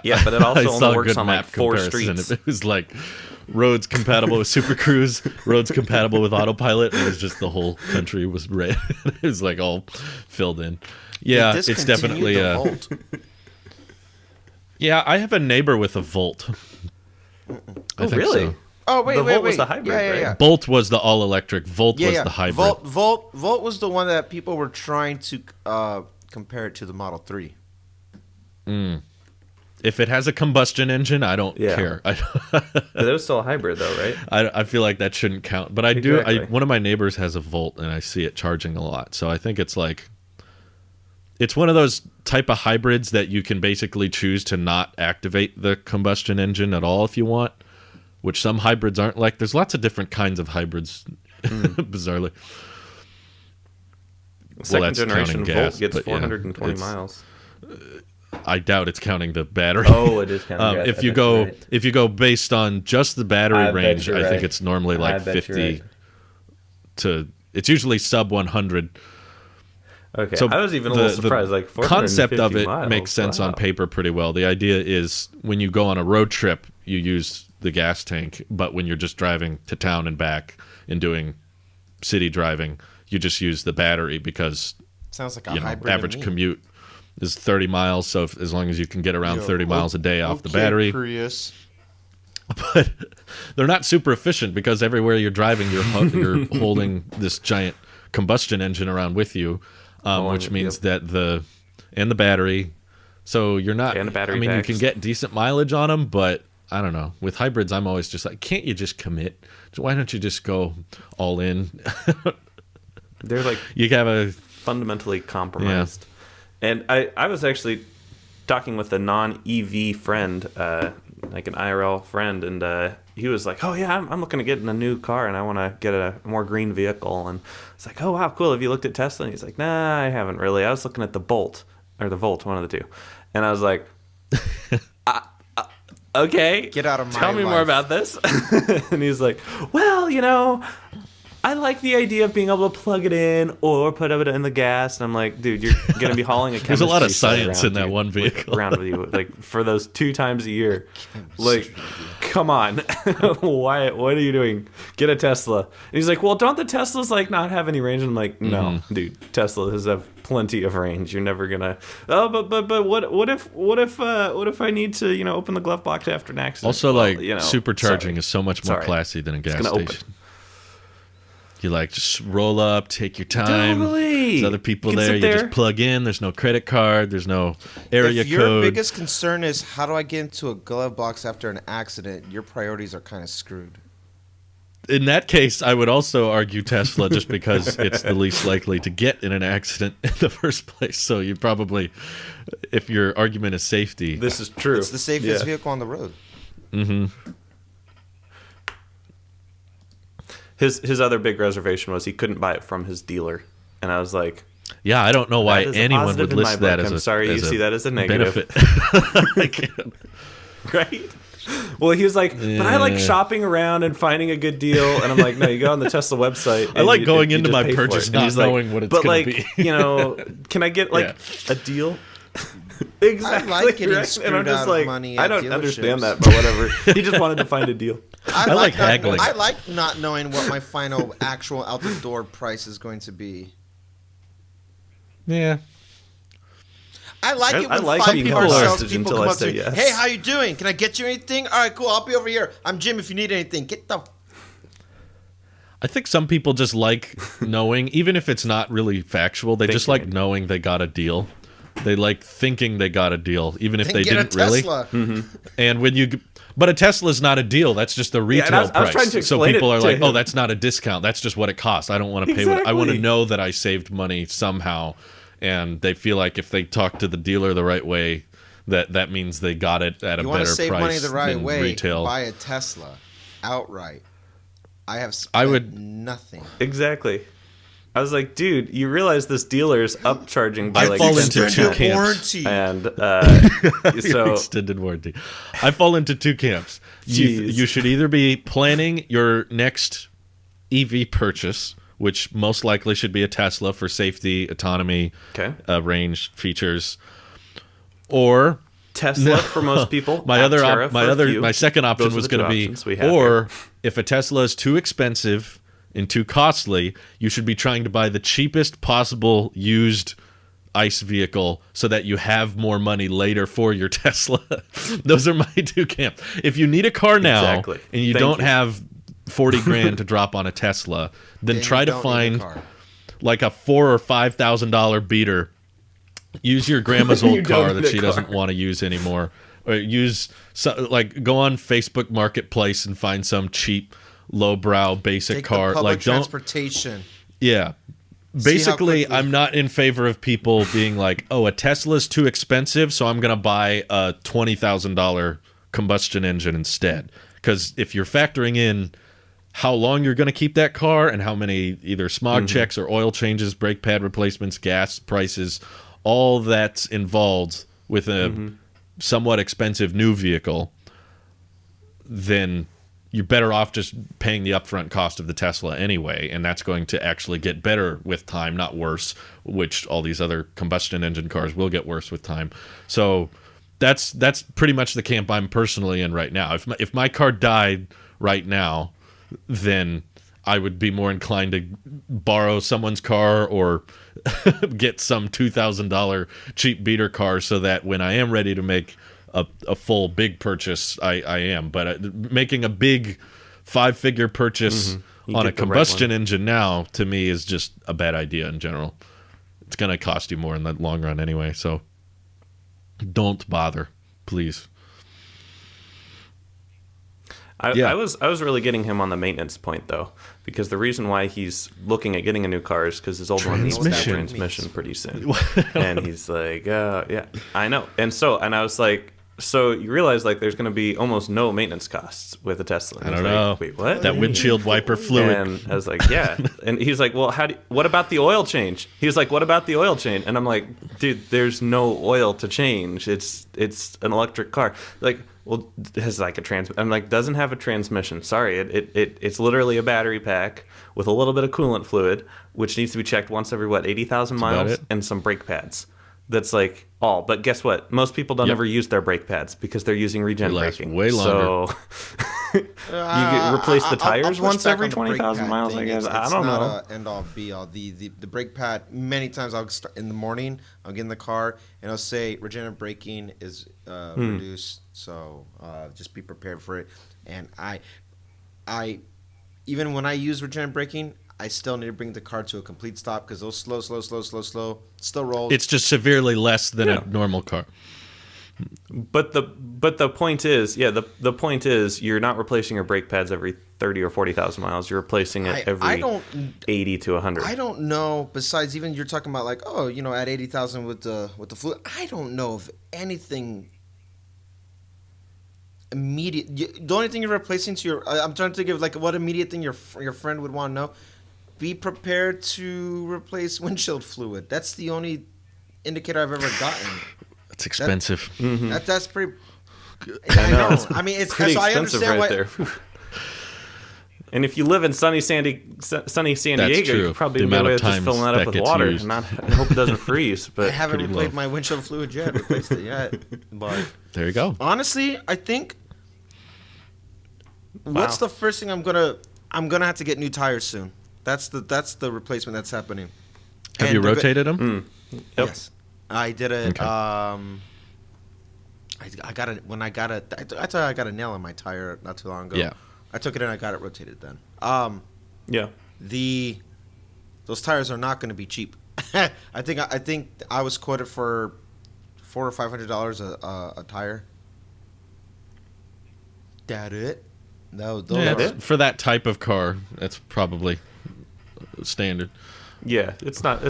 Yeah, but it also I only saw a works good on, like, map 4 comparison. streets. It was like roads compatible with Super Cruise, roads compatible with autopilot, and it was just the whole country was red. It was like all filled in. Yeah, They it's discontinued definitely the Volt. Yeah, I have a neighbor with a Volt. I think really? so. Oh wait, The wait, Volt wait. was the hybrid, yeah, yeah, right? yeah. Bolt was the all electric. Volt Yeah, was yeah. the hybrid. Volt was the one that people were trying to compare it to the Model 3. If it has a combustion engine, I don't Yeah. care. But it was still a hybrid, though, right? I feel like that shouldn't count. But I do. Exactly. One of my neighbors has a Volt, and I see it charging a lot. So I think it's like, it's one of those type of hybrids that you can basically choose to not activate the combustion engine at all if you want, which some hybrids aren't like. There's lots of different kinds of hybrids, bizarrely. Second that's generation counting Volt gas, gets but yeah, 420 it's- miles. I doubt it's counting the battery. Oh, it is counting gas. If you go if you go based on just the battery I bet range, you're I think right. it's normally I like bet you're 50 right. to. It's usually sub 100. Okay, So I was even a little surprised. Like, the concept of 450 it miles. makes sense Wow. on paper pretty well. The idea is when you go on a road trip, you use the gas tank, but when you're just driving to town and back and doing city driving, you just use the battery because Sounds like a you know hybrid. to average me. commute is 30 miles. So as long as you can get around Yo, 30 miles a day off the okay, battery, Prius. but they're not super efficient because everywhere you're driving, you're holding this giant combustion engine around with you, which means that the battery. So you're not. And the battery I mean, packs. you can get decent mileage on them, but I don't know. With hybrids, I'm always just like, can't you just commit? Why don't you just go all in? They're like You have a fundamentally compromised. And I was actually talking with a non-EV friend, like an IRL friend, and he was like, "Oh yeah, I'm looking to get in a new car, and I want to get a more green vehicle." And it's like, "Oh wow, cool. Have you looked at Tesla?" And he's like, "Nah, I haven't really. I was looking at the Bolt or the Volt, one of the two." And I was like, "Okay, Get out of my tell me more life." about this." And he's like, "Well, you know, I like the idea of being able to plug it in or put it in the gas." And I'm like, dude, you're going to be hauling a There's a lot of chemistry set science around in that you- one vehicle. around with you, like for those 2 times a year. Like, come on, why? What are you doing? Get a Tesla. And he's like, well, don't the Teslas like not have any range? And I'm like, no, dude, Tesla has have plenty of range. You're never gonna. Oh, but what if I need to open the glove box after an accident? Also, supercharging is so much more classy than a gas station. Open. You just roll up, take your time. Totally. There's other people there. You just plug in. There's no credit card. There's no area code. If your biggest concern is how do I get into a glove box after an accident, your priorities are kind of screwed. In that case, I would also argue Tesla just because it's the least likely to get in an accident in the first place. So you probably, if your argument is safety. This is true. It's the safest vehicle on the road. Mm-hmm. His other big reservation was he couldn't buy it from his dealer. And I was like... Yeah, I don't know why anyone would list that as I'm sorry you see that as a negative. Benefit. Right? Well, he was like, but I like shopping around and finding a good deal. And I'm like, no, you go on the Tesla website. I like going into my purchase not knowing what it's going to be. But can I get a deal? Exactly. I like getting screwed and I'm just out like, of money I don't understand that, but whatever. He just wanted to find a deal. I like haggling. I like not knowing what my final actual out the door price is going to be. Yeah. I like it when five-car salespeople come up to me. Hey, how you doing? Can I get you anything? All right, cool. I'll be over here. I'm Jim if you need anything. Get the... I think some people just like knowing, even if it's not really factual, they just like knowing they got a deal. They like thinking they got a deal, even if they didn't really. Mm-hmm. And when but a Tesla's not a deal. That's just the retail I was trying to price. So people are like, "Oh, that's not a discount. That's just what it costs. I don't want to pay what I want to know that I saved money somehow." And they feel like if they talk to the dealer the right way, that means they got it at a better price. You want to save money the right way? Retail. Buy a Tesla outright. I have spent nothing. Exactly. I was like, dude, you realize this dealer's upcharging by I fall into two camps. And so extended warranty. I fall into two camps. You should either be planning your next EV purchase, which most likely should be a Tesla for safety, autonomy, range, features, or Tesla for most people. My second option was going to be, or if a Tesla is too expensive and too costly, you should be trying to buy the cheapest possible used ICE vehicle so that you have more money later for your Tesla. Those are my two camps. If you need a car now and you don't have 40 grand to drop on a Tesla, then try to find like a $4,000 or $5,000 beater. Use your grandma's old car that she doesn't want to use anymore, or go on Facebook Marketplace and find some cheap, lowbrow, basic car. Public transportation. Yeah. Basically, I'm not in favor of people being like, "Oh, a Tesla's too expensive, so I'm going to buy a $20,000 combustion engine instead." Because if you're factoring in how long you're going to keep that car and how many either smog checks or oil changes, brake pad replacements, gas prices, all that's involved with a somewhat expensive new vehicle, then you're better off just paying the upfront cost of the Tesla anyway, and that's going to actually get better with time, not worse, which all these other combustion engine cars will get worse with time. So that's pretty much the camp I'm personally in right now. If my car died right now, then I would be more inclined to borrow someone's car or get some $2,000 cheap beater car so that when I am ready to make a full big purchase, I am. But making a big 5-figure purchase on a combustion engine now, to me, is just a bad idea in general. It's going to cost you more in the long run anyway, so don't bother, please. I was really getting him on the maintenance point, though, because the reason why he's looking at getting a new car is because his old one needs that transmission pretty soon. And he's like, yeah, I know. And I was like, so you realize there's going to be almost no maintenance costs with a Tesla. I don't know. Wait, what? That windshield wiper fluid. And I was like, yeah. And he's like, well, what about the oil change? He was like, what about the oil change? And I'm like, dude, there's no oil to change. It's an electric car. Like, well, it has a I'm like, doesn't have a transmission. Sorry, it's literally a battery pack with a little bit of coolant fluid, which needs to be checked once every 80,000 miles, and some brake pads. that's like all. But guess what? Most people don't ever use their brake pads because they're using regen They last braking. way longer. So you replace the tires I'll push once back every on the 20,000 brake miles, pad I thing. guess. It's I don't know. not a end all be all. The brake pad, many times I'll start in the morning, I'll get in the car and I'll say regenerative braking is reduced, so just be prepared for it. And I even when I use regenerative braking, I still need to bring the car to a complete stop because those slow still rolls. It's just severely less than a normal car. But the point is, the point is you're not replacing your brake pads every 30 or 40,000 miles. You're replacing it every 80 to 100. I don't know. Besides, even you're talking about like, oh, at 80,000 with the fluid. I don't know if anything immediate. The only thing you're replacing to your, I'm trying to think of like what immediate thing your friend would want to know. Be prepared to replace windshield fluid. That's the only indicator I've ever gotten. It's expensive. That's pretty. I know. I mean, it's pretty so I expensive understand right there. And if you live in sunny San Diego, true. you probably The be amount able of to just times fill that that up with gets water used. and hope it doesn't freeze. But I haven't pretty replaced low. my windshield fluid yet. Replaced it yet, but There you go. honestly, I think what's the first thing I'm gonna have to get new tires soon. That's the replacement that's happening. Have you rotated them? Yep. Yes, I did it. Okay. I got it when I got it. I thought I got a nail on my tire not too long ago. Yeah. I took it and I got it rotated then. Yeah. Those tires are not going to be cheap. I think I was quoted for $400 or $500 a tire. That it? No, those Yeah, are, for that type of car, that's probably standard. Yeah, it's not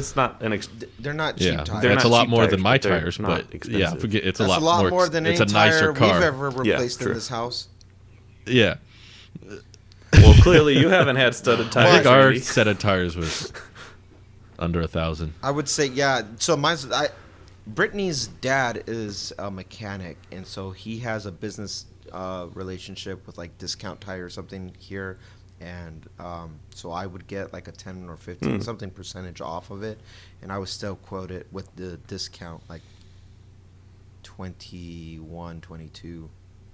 an they're not cheap Yeah, tires. They're that's a not lot cheap more tires, than my but they're tires, not but expensive. it's That's a lot more than it's any a nicer tire car. we've ever replaced in true. this house. Yeah, Well, clearly you haven't had studded I tires. think our Randy. set of tires was under 1,000. I would say, yeah. So Brittany's dad is a mechanic, and so he has a business relationship with like Discount Tire or something here, and so I would get like a 10 or 15 something percentage off of it, and I was still quoted with the discount like 2,200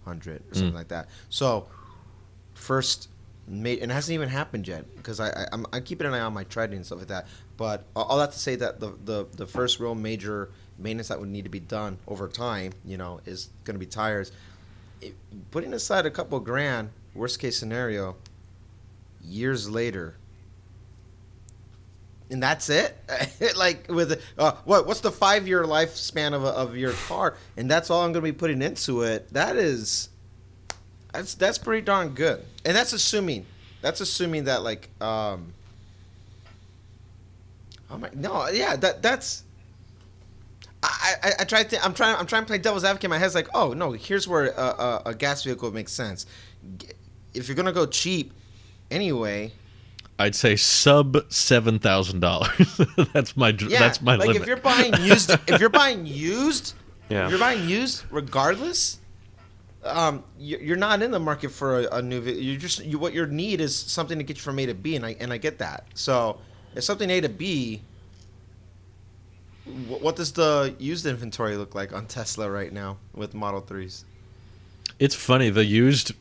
or something like that. So first made, and it hasn't even happened yet because I'm keeping an eye on my treading and stuff like that. But all that to say that the first real major maintenance that would need to be done over time, is going to be tires. Putting aside a couple grand, worst case scenario, years later, and that's it. Like with what's the 5-year lifespan of your car, and that's all I'm going to be putting into it. That's pretty darn good, and that's assuming that like that's. I try to. I'm trying to play devil's advocate. My head's like, oh no, here's where a gas vehicle makes sense. If you're gonna go cheap, anyway, I'd say sub $7,000. That's my like limit. if you're buying used, regardless, you're not in the market for a new vehicle. What your need is something to get you from A to B, and I get that. So if something A to B. What does the used inventory look like on Tesla right now with Model 3s? It's funny. The used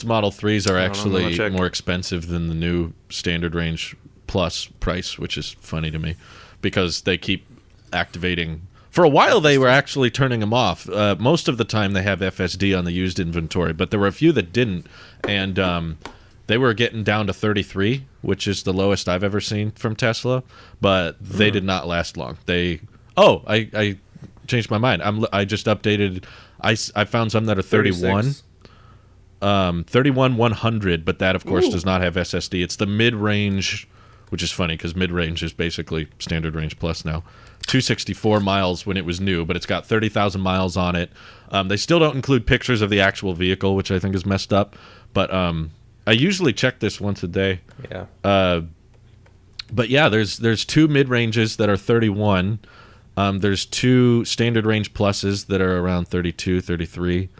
Model 3s are actually check. more expensive than the new standard range plus price, which is funny to me because they keep activating. For a while, they were actually turning them off. Most of the time, they have FSD on the used inventory, but there were a few that didn't, and they were getting down to 33, which is the lowest I've ever seen from Tesla, but they did not last long. I changed my mind. I just updated. I found some that are 31. 31-100, but that, of course, does not have SSD. It's the mid-range, which is funny because mid-range is basically standard range plus now. 264 miles when it was new, but it's got 30,000 miles on it. They still don't include pictures of the actual vehicle, which I think is messed up, but I usually check this once a day. Yeah. But yeah, there's two mid-ranges that are 31. There's two standard range pluses that are around 32, 33.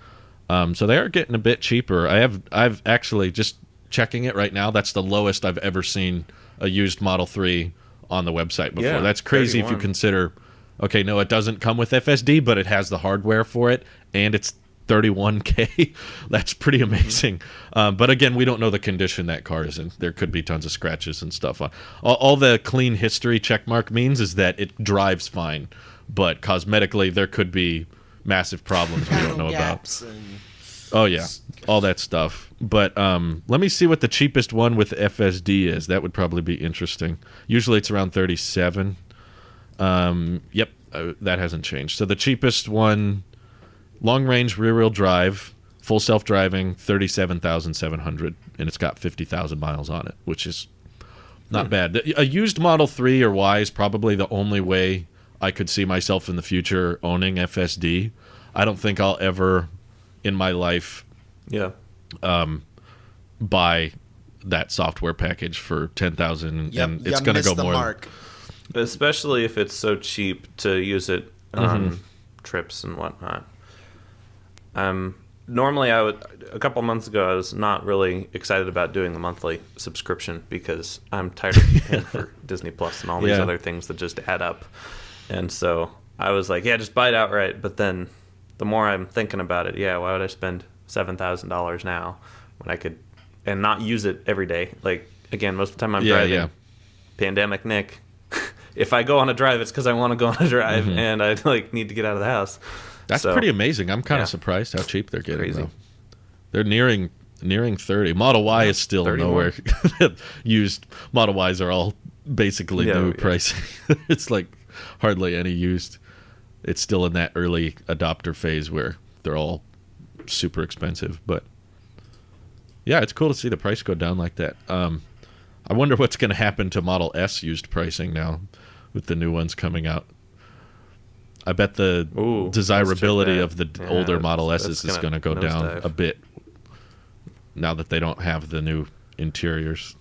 So they are getting a bit cheaper. I've actually just checking it right now. That's the lowest I've ever seen a used Model 3 on the website before. Yeah, That's crazy 31. if you consider okay, no, it doesn't come with FSD, but it has the hardware for it, and it's $31K. That's pretty amazing. But again, we don't know the condition that car is in. There could be tons of scratches and stuff. All the clean history checkmark means is that it drives fine, but cosmetically there could be massive problems we don't know about. Oh yeah, all that stuff. But let me see what the cheapest one with FSD is. That would probably be interesting. Usually it's around 37. Yep, that hasn't changed. So the cheapest one, long range rear wheel drive, full self driving, 37,700, and it's got 50,000 miles on it, which is not bad. A used Model 3 or Y is probably the only way I could see myself in the future owning FSD. I don't think I'll ever in my life buy that software package for 10,000, and it's going to go more. Mark. Especially if it's so cheap to use it on trips and whatnot. Normally, a couple months ago, I was not really excited about doing the monthly subscription because I'm tired of paying for Disney Plus and all these other things that just add up. And so I was like, yeah, just buy it outright. But then the more I'm thinking about it, why would I spend $7,000 now when I could and not use it every day? Like, again, most of the time I'm driving. Yeah. Pandemic Nick. If I go on a drive, it's because I want to go on a drive and I need to get out of the house. That's pretty amazing. I'm kind of surprised how cheap they're getting. Though. They're nearing 30. Model Y is still nowhere. Used Model Ys are all basically new pricing. It's like hardly any used. It's still in that early adopter phase where they're all super expensive. But yeah, it's cool to see the price go down like that. I wonder what's going to happen to Model S used pricing now with the new ones coming out. I bet the desirability of the older Model S's is going to go down a bit now that they don't have the new interiors.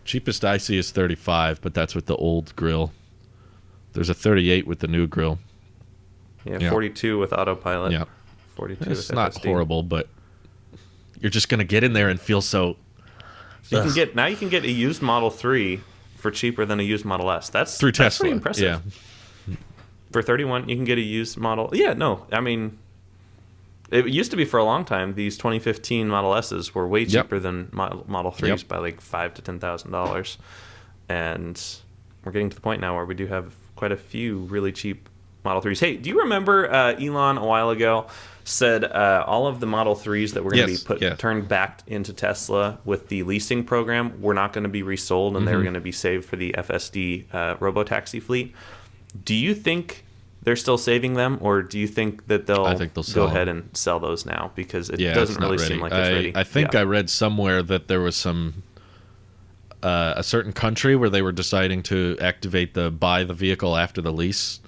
Cheapest I see is 35, but that's with the old grille. There's a 38 with the new grille. Yeah, 42 with autopilot. Yeah. 42 it's with not FSD. horrible, but you're just going to get in there and feel so... You can get a used Model 3 for cheaper than a used Model S. That's through Tesla. That's pretty impressive. Yeah. For 31, you can get a used model. Yeah, no, I mean, it used to be for a long time. These 2015 Model S's were way cheaper than Model 3s by like $5,000 to $10,000, and we're getting to the point now where we do have quite a few really cheap Model 3s. Hey, do you remember Elon a while ago said all of the Model 3s that were going to be turned back into Tesla with the leasing program were not going to be resold, and they were going to be saved for the FSD robotaxi fleet? Do you think they're still saving them, or do you think that they'll go ahead and sell those now? Because it doesn't really seem like it's ready. I think I read somewhere that there was some a certain country where they were deciding to activate the buy the vehicle after the lease.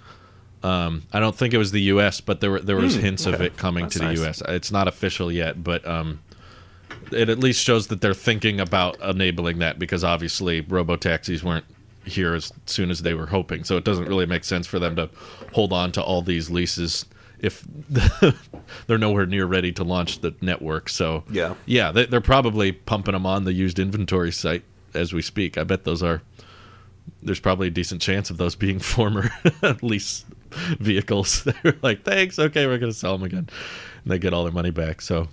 I don't think it was the U.S., but there was hints of it coming to the U.S. It's not official yet, but it at least shows that they're thinking about enabling that, because obviously robotaxis weren't here as soon as they were hoping, so it doesn't really make sense for them to hold on to all these leases if they're nowhere near ready to launch the network. So they're probably pumping them on the used inventory site as we speak. I bet there's probably a decent chance of those being former lease vehicles. They're like, thanks, okay, we're gonna sell them again, and they get all their money back. So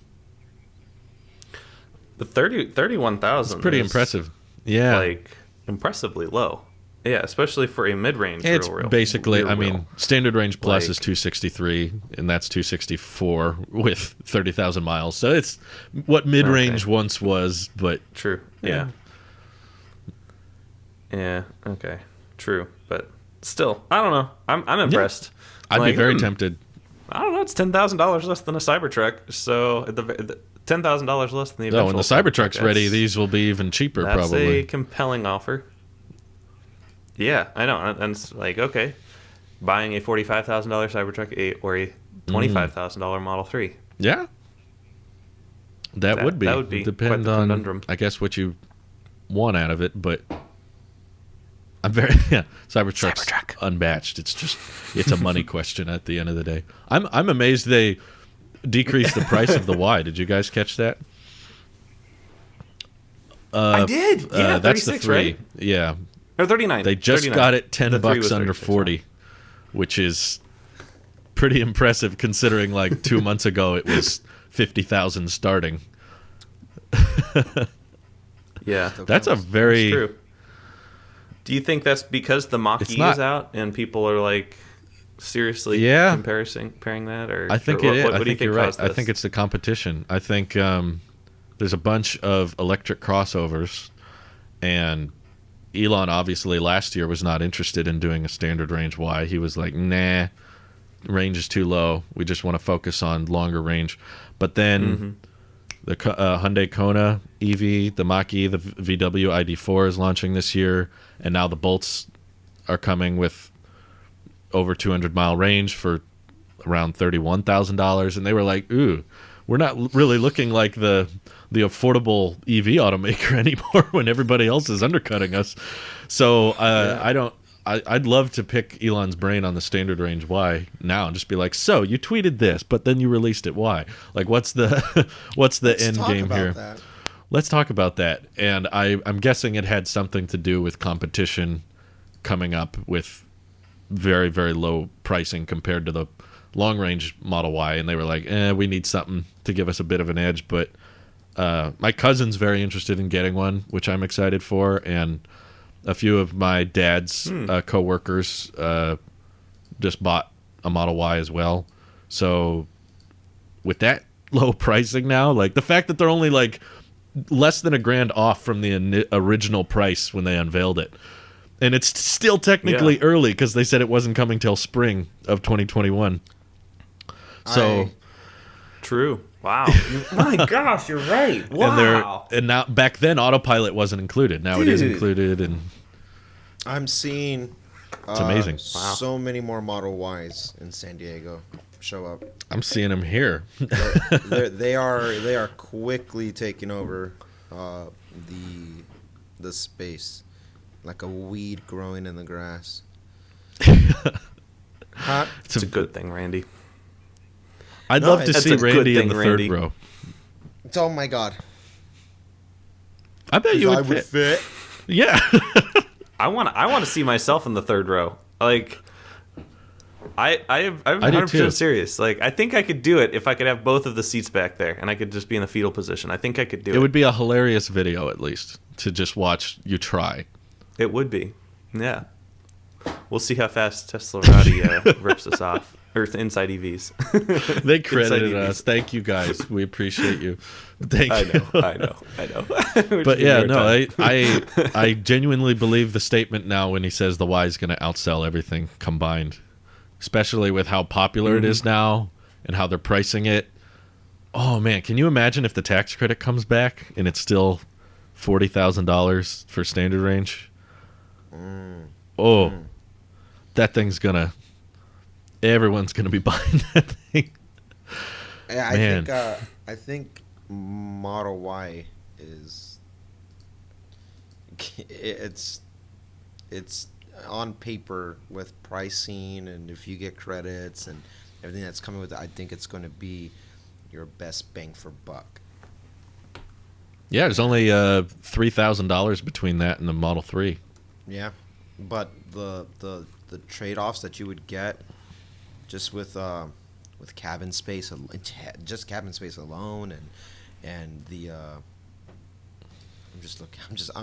the 31,000 is pretty impressive. Yeah, like impressively low. Yeah, especially for a mid-range. It's basically, I mean, standard range plus is 263, and that's 264 with 30,000 miles. So it's what mid-range once was, but true. Yeah. Yeah. Okay. True, but still, I don't know. I'm impressed. I'd be very tempted. I don't know. It's $10,000 less than a Cybertruck, so the $10,000 less than the eventual. When the Cybertruck's ready, these will be even cheaper. That's probably a compelling offer. Yeah, I know, and it's like, okay, buying a $45,000 Cybertruck or a $25,000 Model 3. Yeah, that would be depend on conundrum. I guess what you want out of it, but I'm very Cybertruck's unmatched. It's a money question at the end of the day. I'm amazed they decreased the price of the Y. Did you guys catch that? I did. Yeah, that's the 3. Right? Yeah. Or 39. They just got it $10 under 40. which is pretty impressive considering like 2 months ago it was 50,000 starting. Yeah, that's a very. That's true. Do you think that's because the Mach-E is out and people are like seriously comparing that? Or I think or it is. what I do you think think you're right. caused I this? think it's the competition. I think there's a bunch of electric crossovers, and Elon obviously last year was not interested in doing a standard range Y. He was like, nah, range is too low. We just want to focus on longer range. But then the Hyundai Kona EV, the Mach-E, the VW ID4 is launching this year, and now the Bolts are coming with over 200-mile range for around $31,000. And they were like, ooh, we're not really looking like the affordable EV automaker anymore when everybody else is undercutting us. So I'd love to pick Elon's brain on the standard range Y now and just be like, so you tweeted this, but then you released it. Why? Like, what's the end game here? That. Let's talk about that. And I'm guessing it had something to do with competition coming up with very, very low pricing compared to the long range Model Y. And they were like, we need something to give us a bit of an edge. But my cousin's very interested in getting one, which I'm excited for. And a few of my dad's coworkers just bought a Model Y as well. So with that low pricing now, like the fact that they're only like less than $1,000 off from the original price when they unveiled it, and it's still technically early because they said it wasn't coming till spring of 2021. So true. Wow. My gosh, you're right. Wow. And now back then autopilot wasn't included. Now it is included, and I'm seeing it's amazing. So many more Model Ys in San Diego show up. I'm seeing them here. They are quickly taking over the space, like a weed growing in the grass. It's a good thing, Randy. I'd love to see Randy in the third row. Oh my god! I bet you would fit. Yeah. I want to see myself in the third row. Like, I'm 100% serious. Like, I think I could do it if I could have both of the seats back there and I could just be in the fetal position. I think I could do it. It would be a hilarious video, at least, to just watch you try. It would be. Yeah. We'll see how fast Tesla Roddy rips us off. Or inside EVs. They credited us. Thank you, guys. We appreciate you. Thank you. I know. But yeah, no, I genuinely believe the statement now when he says the Y is going to outsell everything combined, especially with how popular it is now and how they're pricing it. Oh man, can you imagine if the tax credit comes back and it's still $40,000 for standard range? That thing's gonna. Everyone's gonna be buying that thing. Yeah, I think Model Y is it's on paper with pricing and if you get credits and everything that's coming with it, I think it's going to be your best bang for buck. Yeah, there's only $3,000 between that and the Model 3. Yeah, but the trade-offs that you would get just with cabin space, just cabin space alone, and the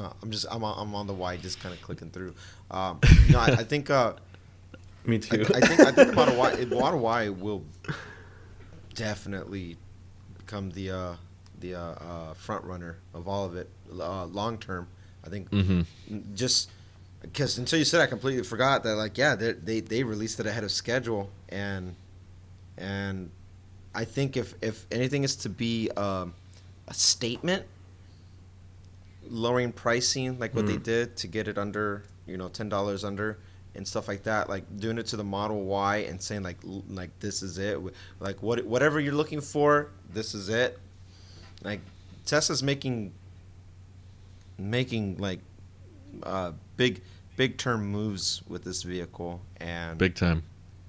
I'm on the Y, just kind of clicking through. I think. Me too. I think the Model Y will definitely become the front runner of all of it long term. I think just. Because until you said, I completely forgot that. They released it ahead of schedule, and I think if anything is to be a statement, lowering pricing like what they did to get it under $10 under and stuff like that, like doing it to the Model Y and saying like this is it, like whatever you're looking for, this is it. Like Tesla's making like big term moves with this vehicle, and big time.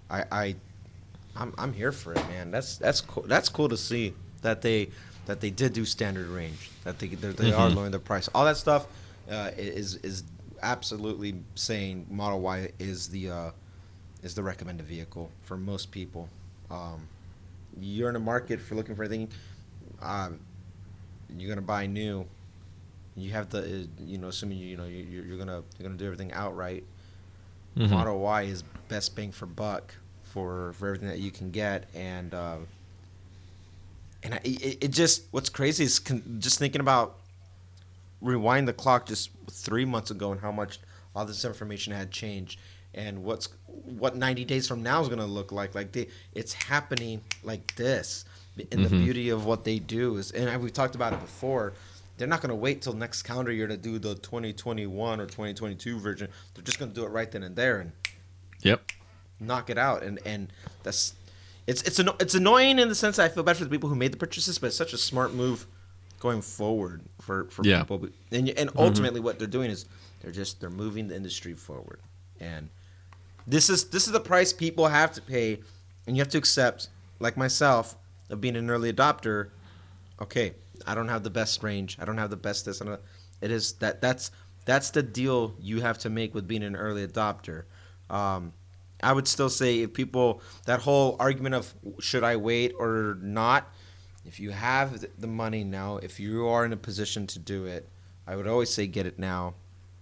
I'm here for it, man. That's cool. That's cool to see that they did do standard range, that they are lowering the price. All that stuff is absolutely saying Model Y is the is the recommended vehicle for most people. You're in a market for looking for anything. You're gonna buy new. You have to, assuming you're gonna do everything outright. Mm-hmm. Model Y is best bang for buck for everything that you can get, and it just, what's crazy is just thinking about rewind the clock just 3 months ago and how much all this information had changed, and what 90 days from now is going to look like. It's happening like this. And the beauty of what they do is, and we talked about it before, they're not going to wait till next calendar year to do the 2021 or 2022 version. They're just going to do it right then and there and knock it out. And that's it's annoying in the sense that I feel bad for the people who made the purchases, but it's such a smart move going forward for people. And ultimately what they're doing is they're moving the industry forward. And this is the price people have to pay, and you have to accept, like myself, of being an early adopter. Okay, I don't have the best range. I don't have the best this. It is that's the deal you have to make with being an early adopter. I would still say if people, that whole argument of should I wait or not, if you have the money now, if you are in a position to do it, I would always say get it now,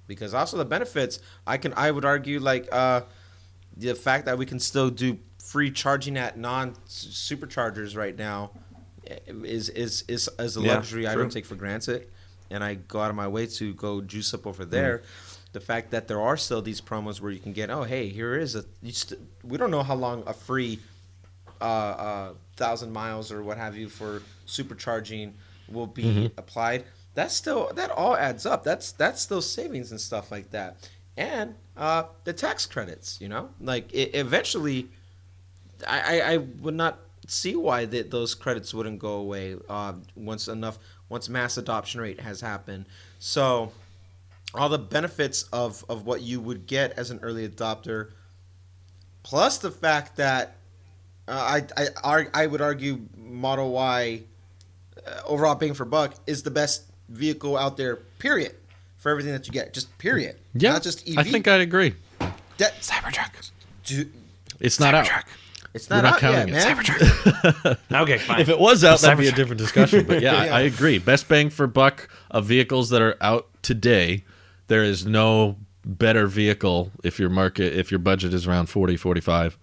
because also the benefits. I would argue the fact that we can still do free charging at non-superchargers right now is a luxury I don't take for granted, and I go out of my way to go juice up over there. The fact that there are still these promos where you can get, here is we don't know how long a free 1,000 miles or what have you for supercharging will be applied. That all adds up. That's still savings and stuff like that, and the tax credits. Eventually, I would not see why those credits wouldn't go away once mass adoption rate has happened. So all the benefits of what you would get as an early adopter, plus the fact that I would argue Model Y overall bang for buck is the best vehicle out there, period, for everything that you get, just period. Yeah, not just EV. I think I'd agree. Cybertruck. It's not out. It's not We're not out counting yet, it. man. Cybertruck. Okay, fine. If it was out, that'd be a different discussion. But yeah, Yeah. I agree. Best bang for buck of vehicles that are out today. There is no better vehicle if your budget is around 40, 45.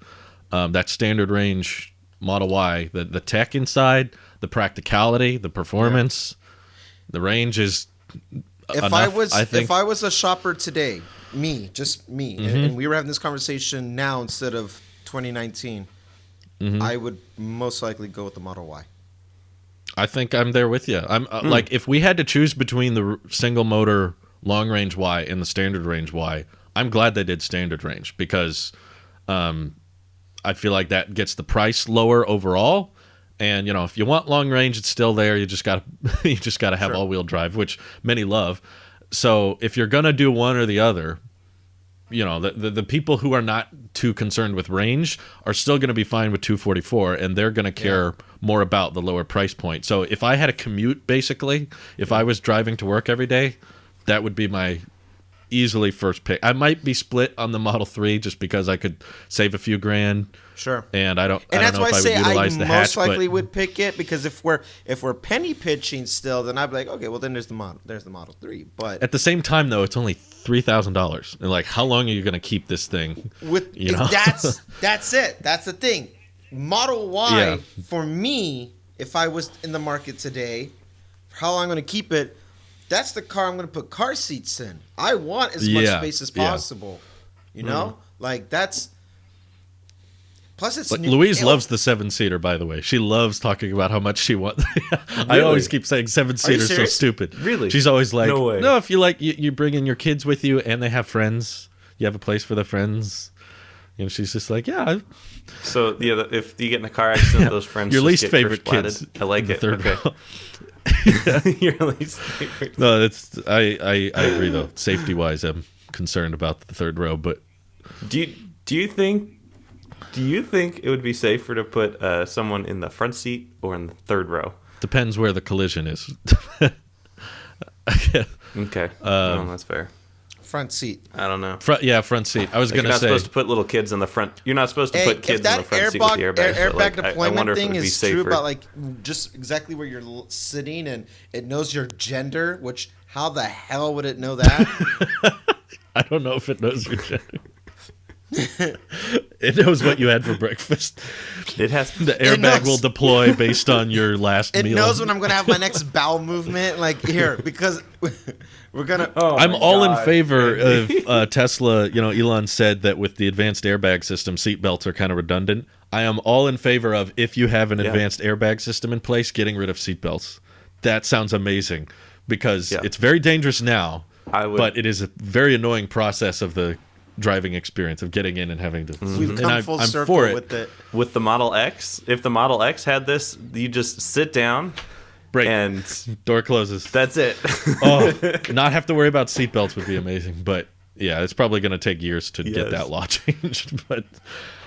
That standard range Model Y, the tech inside, the practicality, the performance, the range is If I was a shopper today, just me, and we were having this conversation now instead of 2019, I would most likely go with the Model Y. I think I'm there with you. I'm like, if we had to choose between the single motor long range Y and the standard range Y, I'm glad they did standard range, because I feel like that gets the price lower overall. And if you want long range, it's still there. You just got to have all wheel drive, which many love. So if you're gonna do one or the other, the people who are not too concerned with range are still going to be fine with 244, and they're going to care more about the lower price point. So if I had a commute, basically, if I was driving to work every day, that would be my easily first pick. I might be split on the Model 3 just because I could save a few grand. Sure. And I don't And know that's why if I say would utilize I the most hatch, likely but would pick it, because if we're penny pitching still, then I'd be like, okay, well then there's the Model 3. But at the same time, though, it's only $3,000. And like, how long are you going to keep this thing? That's it. That's the thing. Model Y for me, if I was in the market today, for how long I'm going to keep it, that's the car I'm going to put car seats in. I want as much space as possible. Like that's. Plus, it's Louise loves the 7-seater. By the way, she loves talking about how much she wants. Really? I always keep saying 7-seater's so stupid. Really? She's always like, No way. no, if you like, you bring in your kids with you, and they have friends. You have a place for the friends. She's just like, yeah. So if you get in a car accident, those friends Your just least get favorite first kids. platted. I like the it. third Okay. row. Your least favorite. No, it's I agree though. Safety wise, I'm concerned about the third row. But Do you think it would be safer to put someone in the front seat or in the third row? depends where the collision is. Okay, no, that's fair. front seat? I don't know. Front seat. I was Like, gonna say you're not supposed to put little kids in the front. You're not supposed to put kids in the front seat with the airbags. Airbag but, like, I deployment wonder if it thing would be is safer. true about like just exactly where you're sitting, and it knows your gender. Which how the hell would it know that? I don't know if it knows your gender. It knows what you had for breakfast. It has The airbag will deploy based on your last It meal. knows when I'm gonna have my next bowel movement. Like here, because we're gonna. I'm all in favor of Tesla. You know, Elon said that with the advanced airbag system, seatbelts are kind of redundant. I am all in favor of, if you have an advanced airbag system in place, getting rid of seatbelts. That sounds amazing because it's very dangerous now, but it is a very annoying process of the driving experience of getting in and having to. We've come full circle for it. with the Model X. If the Model X had this, you just sit down, Break. and Door closes. that's it. Not have to worry about seatbelts would be amazing, but yeah, it's probably going to take years to get that law changed. But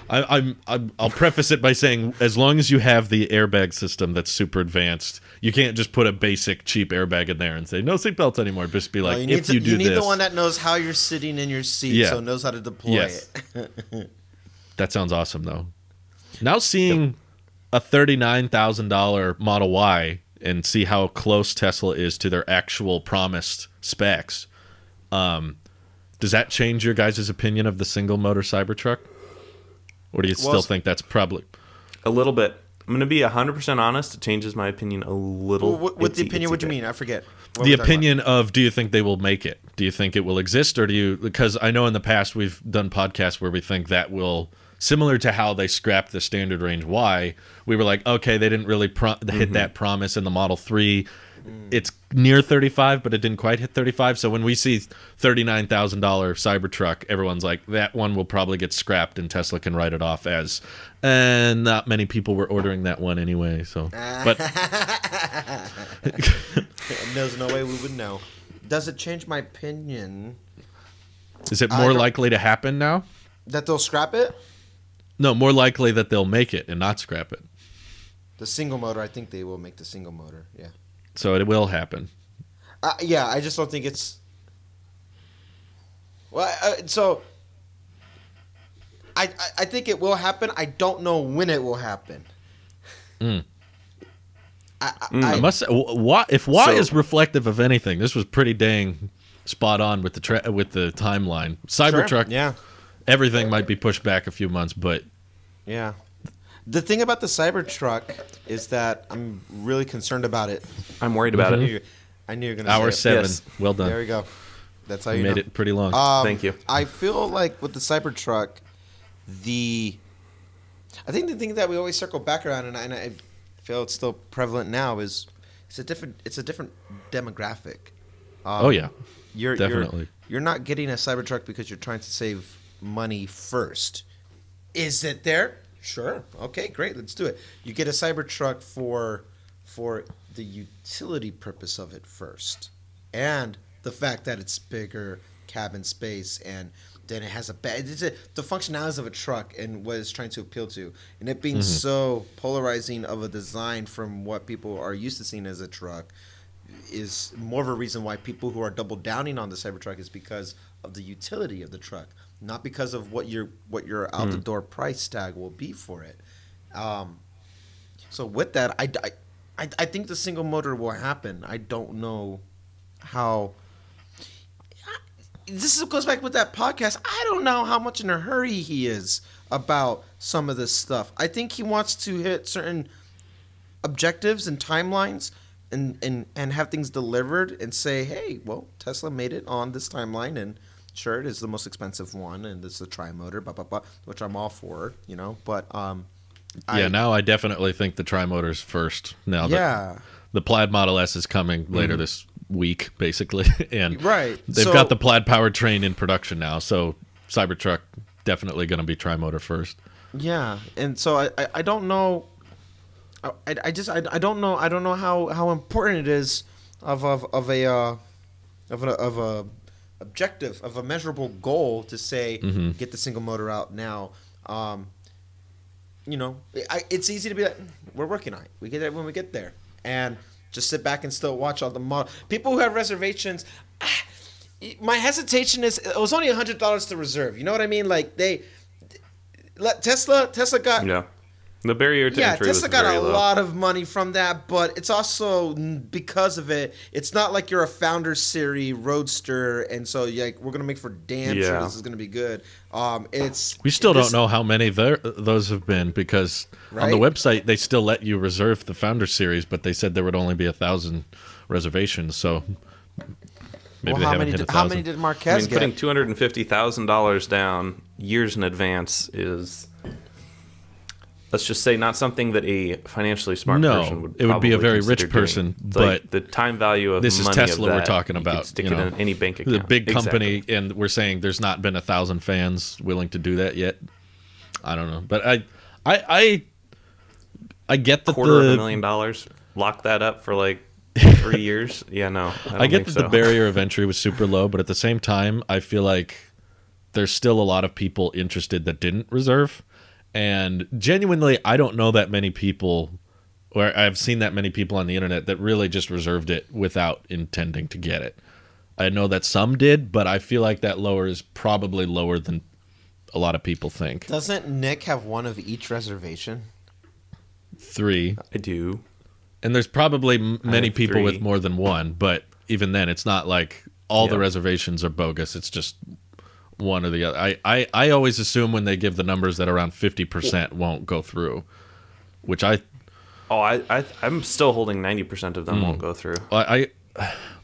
I'll preface it by saying, as long as you have the airbag system that's super advanced, you can't just put a basic cheap airbag in there and say no seatbelts anymore. Just be like, you if you do need this, the one that knows how you're sitting in your seat, so knows how to deploy it. That sounds awesome, though. Now seeing a $39,000 Model Y and see how close Tesla is to their actual promised specs, does that change your guys' opinion of the single motor Cybertruck? Or do you still think that's probably A little bit. I'm going to be 100% honest. It changes my opinion a little. What the opinion? What do you mean? I forget. The opinion of, do you think they will make it? Do you think it will exist, or do you? Because I know in the past we've done podcasts where we think that will, similar to how they scrapped the standard range Y. We were like, okay, they didn't really hit that promise in the Model 3. It's near 35, but it didn't quite hit 35. So when we see $39,000 Cybertruck, everyone's like, that one will probably get scrapped, and Tesla can write it off as, and not many people were ordering that one anyway. So, but there's no way we would know. Does it change my opinion? Is it more likely to happen now? That they'll scrap it? No, more likely that they'll make it and not scrap it. The single motor, I think they will make the single motor. Yeah. So it will happen. Yeah, I just don't think it's. Well, so I think it will happen. I don't know when it will happen. I must say, if Y is reflective of anything, this was pretty dang spot on with the with the timeline. Cybertruck, yeah, everything might be pushed back a few months, but yeah. The thing about the Cybertruck is that I'm really concerned about it. I'm worried about it. I knew you were going to Hour say it. 7. Yes. Well done. There we go. That's how You you made know. it pretty long. Thank you. I feel like with the Cybertruck, I think the thing that we always circle back around, and I feel it's still prevalent now, is it's a different demographic. Oh yeah, You're definitely. You're not getting a Cybertruck because you're trying to save money first. Is it there? Sure. Okay, great. Let's do it. You get a Cybertruck for the utility purpose of it first, and the fact that it's bigger cabin space, and then it has the functionalities of a truck and what it's trying to appeal to, and it being so polarizing of a design from what people are used to seeing as a truck is more of a reason why people who are double downing on the Cybertruck is because of the utility of the truck, not because of what your out the door price tag will be for it. So with that, I think the single motor will happen. I don't know how. This goes back with that podcast. I don't know how much in a hurry he is about some of this stuff. I think he wants to hit certain objectives and timelines and have things delivered and say, hey, well, Tesla made it on this timeline, and sure, it is the most expensive one, and it's the tri-motor, blah, blah, blah, which I'm all for, but now I definitely think the tri-motor's first. Now that the Plaid Model S is coming later this week, basically, and they've got the Plaid powertrain in production now, so Cybertruck definitely going to be tri-motor first. Yeah, and so I don't know. I don't know how important it is of a objective, of a measurable goal to say get the single motor out now. It's easy to be like, we're working on it. We get it when we get there, and just sit back and still watch all the model. People who have reservations, my hesitation is it was only $100 to reserve. You know what I mean? Like Tesla got the barrier to entry Tesla was got very a low. lot of money from that, but it's also because of it. It's not like you're a Founder Series Roadster, and so we're gonna make for damn sure this is gonna be good. We still don't know how many those have been because on the website they still let you reserve the Founder Series, but they said there would only be 1,000 reservations. So maybe they haven't hit 1,000. How many did Marquez get? Putting $250,000 down years in advance is, let's just say, not something that a financially smart person would. It would be a very consider rich person, doing. but like the time value of this money is Tesla of that, we're talking you about. could stick it in any bank account. The big company, Exactly. and we're saying there's not been 1,000 fans willing to do that yet. I don't know, but I get that $250,000, lock that up for like 3 years. Yeah, no, I get that the barrier of entry was super low, but at the same time, I feel like there's still a lot of people interested that didn't reserve. And genuinely, I don't know that many people, or I've seen that many people on the internet that really just reserved it without intending to get it. I know that some did, but I feel like that is probably lower than a lot of people think. Doesn't Nick have one of each reservation? 3. I do. And there's probably many people 3. with more than one, but even then, it's not like all the reservations are bogus. It's just one or the other. I always assume when they give the numbers that around 50% won't go through, which I'm still holding 90% of them won't go through. I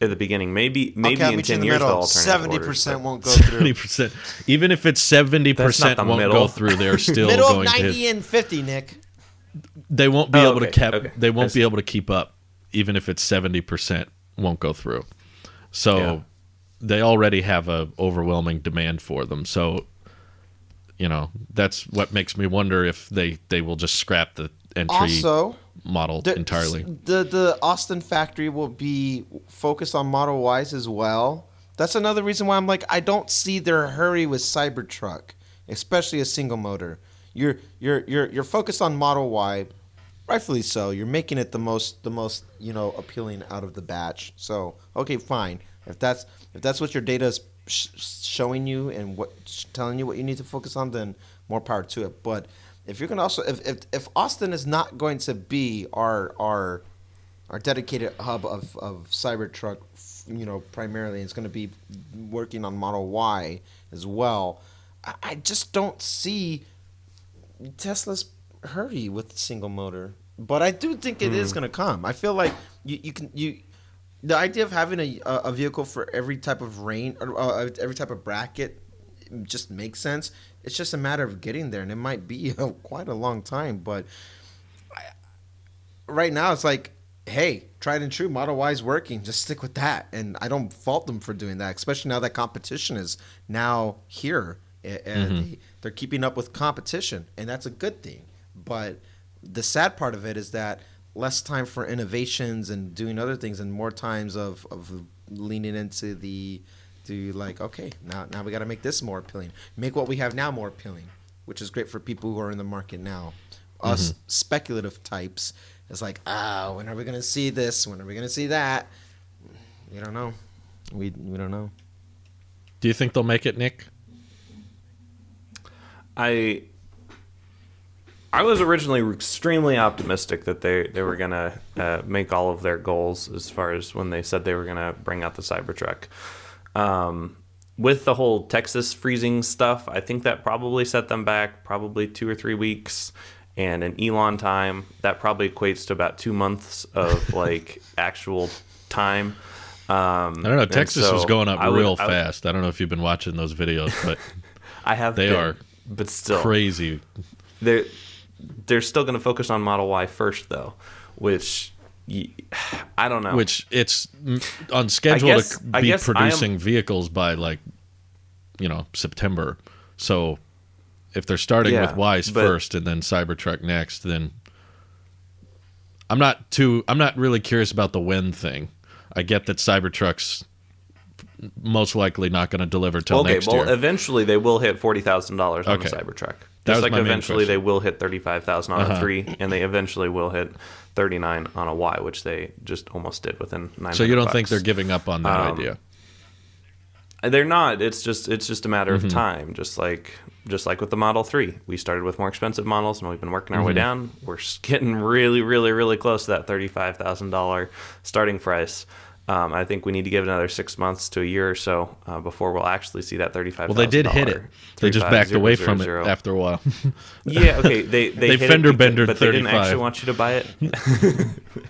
At the beginning, maybe Okay, in 10 years they'll alternate 70% orders, won't go through. 70%. Even if it's 70% That's not the won't middle. go through, they're still Middle of going 90 to. and 50, Nick. They won't be able to okay. They won't I see. be able to keep up, even if it's 70% won't go through. So they already have a overwhelming demand for them. So that's what makes me wonder if they will just scrap the entry model entirely. The Austin factory will be focused on Model Ys as well. That's another reason why I'm like, I don't see their hurry with Cybertruck, especially a single motor. You're focused on Model Y, rightfully so. You're making it the most appealing out of the batch. So okay, fine. If that's what your data is showing you and telling you what you need to focus on, then more power to it. But if you're gonna if Austin is not going to be our dedicated hub of Cybertruck, primarily, it's going to be working on Model Y as well. I just don't see Tesla's hurry with the single motor, but I do think it is going to come. I feel like the idea of having a vehicle for every type of range or every type of bracket just makes sense. It's just a matter of getting there, and it might be quite a long time. But right now, it's like, hey, tried and true, Model Y is working. Just stick with that, and I don't fault them for doing that, especially now that competition is now here, and they're keeping up with competition, and that's a good thing. But the sad part of it is that less time for innovations and doing other things, and more times of leaning into okay, now we got to make this more appealing, make what we have now more appealing, which is great for people who are in the market now. Us speculative types, it's like, when are we going to see this? When are we going to see that? We don't know. We don't know. Do you think they'll make it, Nick? I was originally extremely optimistic that they were going to make all of their goals as far as when they said they were going to bring out the Cybertruck. With the whole Texas freezing stuff, I think that probably set them back probably 2 or 3 weeks. And in Elon time, that probably equates to about 2 months of actual time. I don't know. Texas was going up real fast. I don't know if you've been watching those videos, but I have. They are, but still crazy. They're still going to focus on Model Y first, though, which I don't know. Which it's on schedule to be producing vehicles by September. So if they're starting with Ys first and then Cybertruck next, then I'm not really curious about the when thing. I get that Cybertruck's most likely not going to deliver till next year. Eventually they will hit $40,000 on the Cybertruck. Just like eventually they will hit $35,000 on a 3, and they eventually will hit $39,000 on a Y, which they just almost did within 9 months. So you don't think they're giving up on that idea? They're not. It's just a matter of time. Just like with the Model 3, we started with more expensive models, and we've been working our way down. We're getting really, really, really close to that $35,000 starting price. I think we need to give it another 6 months to a year or so before we'll actually see that $35,000. Well, they did hit it. They just backed away from it after a while. Yeah, okay. They hit fender it, bendered but 35. they didn't actually want you to buy it.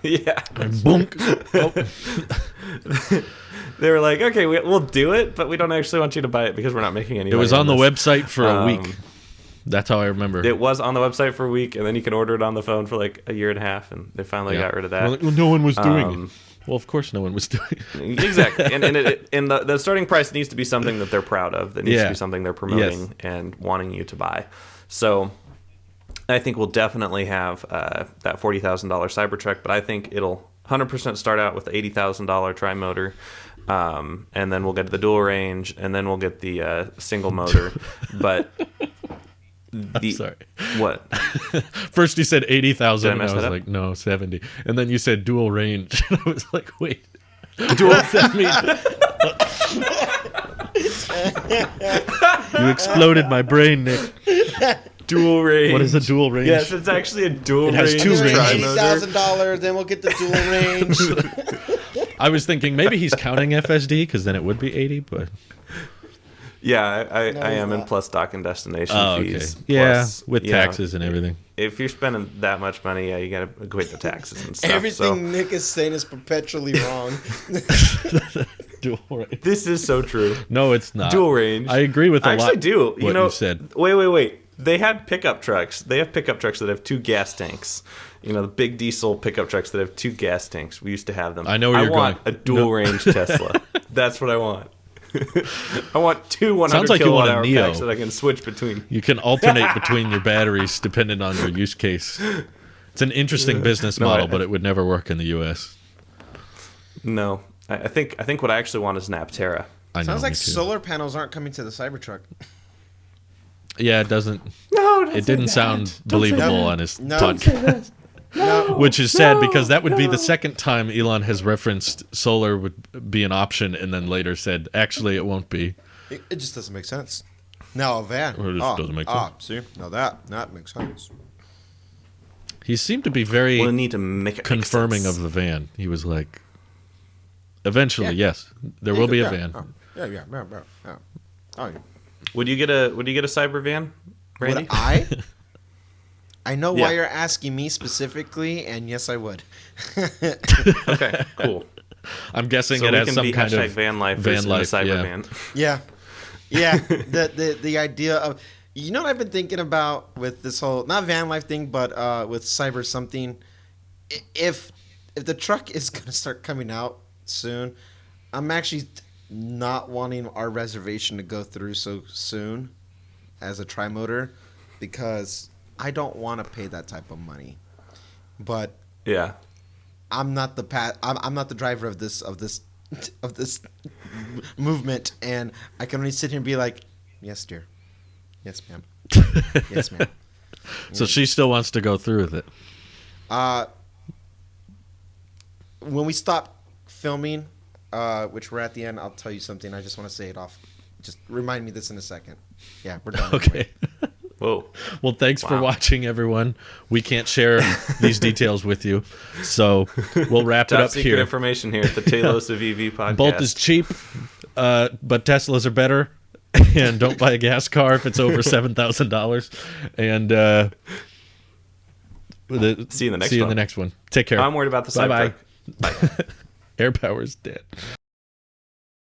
Yeah. Boom. They were like, okay, we'll do it, but we don't actually want you to buy it because we're not making any money. It was on the this. website for a week. That's how I remember. It was on the website for a week, and then you can order it on the phone for like a year and a half, and they finally got rid of that. Well, no one was doing it. Well, of course no one was doing it. Exactly. And the starting price needs to be something that they're proud of. That needs to be something they're promoting and wanting you to buy. So I think we'll definitely have that $40,000 Cybertruck, but I think it'll 100% start out with the $80,000 tri-motor. And then we'll get the dual range, and then we'll get the single motor. But I'm sorry. What? First you said 80,000, and I was that up? like, no, 70. And then you said dual range, and I was like, wait, dual that mean? You exploded my brain, Nick. Dual range. What is a dual range? Yes, it's actually a dual range. It has two ranges. $80,000, then we'll get the dual range. I was thinking maybe he's counting FSD, because then it would be 80, but... Yeah, I am in plus dock and destination fees. Yeah, Plus, with taxes and everything. If you're spending that much money, you got to equate the taxes and stuff. Everything Nick is saying is perpetually wrong. Dual range. This is so true. No, it's not. Dual range. I agree with a lot. I actually do. What you said. Wait. They had pickup trucks. They have pickup trucks that have 2 gas tanks. The big diesel pickup trucks that have 2 gas tanks. We used to have them. I know where you're going. I want a dual range Tesla. That's what I want. I want 2 100 Sounds like you want a kilowatt-hour Neo. packs that I can switch between. You can alternate between your batteries depending on your use case. It's an interesting business model, but it would never work in the U.S. No, I think what I actually want is an Aptera. Sounds like solar panels aren't coming to the Cybertruck. Yeah, it doesn't. No, it didn't sound believable on his Don't podcast. No. Which is sad because that would be the second time Elon has referenced solar would be an option and then later said, actually, it won't be. It just doesn't make sense. Now a van. Or it just doesn't make sense. See? Now that makes sense. He seemed to be very We'll need to make it confirming make sense. of the van. He was like, eventually, yes, there will be a van. Yeah. Oh, yeah. Would you get a cyber van, Randy? Would I? I know Yeah. why you're asking me specifically, and yes, I would. Okay, cool. I'm guessing So it we has can some be kind hashtag of van life van in life, the cyber yeah. van. Yeah. The idea of, you know what I've been thinking about with this whole, not van life thing, but with cyber something. If the truck is gonna start coming out soon, I'm actually not wanting our reservation to go through so soon as a tri-motor, because I don't want to pay that type of money. But Yeah. I'm not the I'm not the driver of this movement, and I can only sit here and be like, yes, dear, yes, ma'am, yes, ma'am. So she still wants to go through with it. When we stop filming, which we're at the end, I'll tell you something. I just want to say it off. Just remind me this in a second. Yeah, we're done. Okay. Whoa. Well, thanks for watching, everyone. We can't share these details with you, so we'll wrap it Top up secret here. information here at the Talos of EV podcast. Bolt is cheap, but Teslas are better. And don't buy a gas car if it's over $7,000. And see you in the next See you one. in the next one. Take care. I'm worried about the Bye-bye. Cybertruck. Bye. Air power's dead.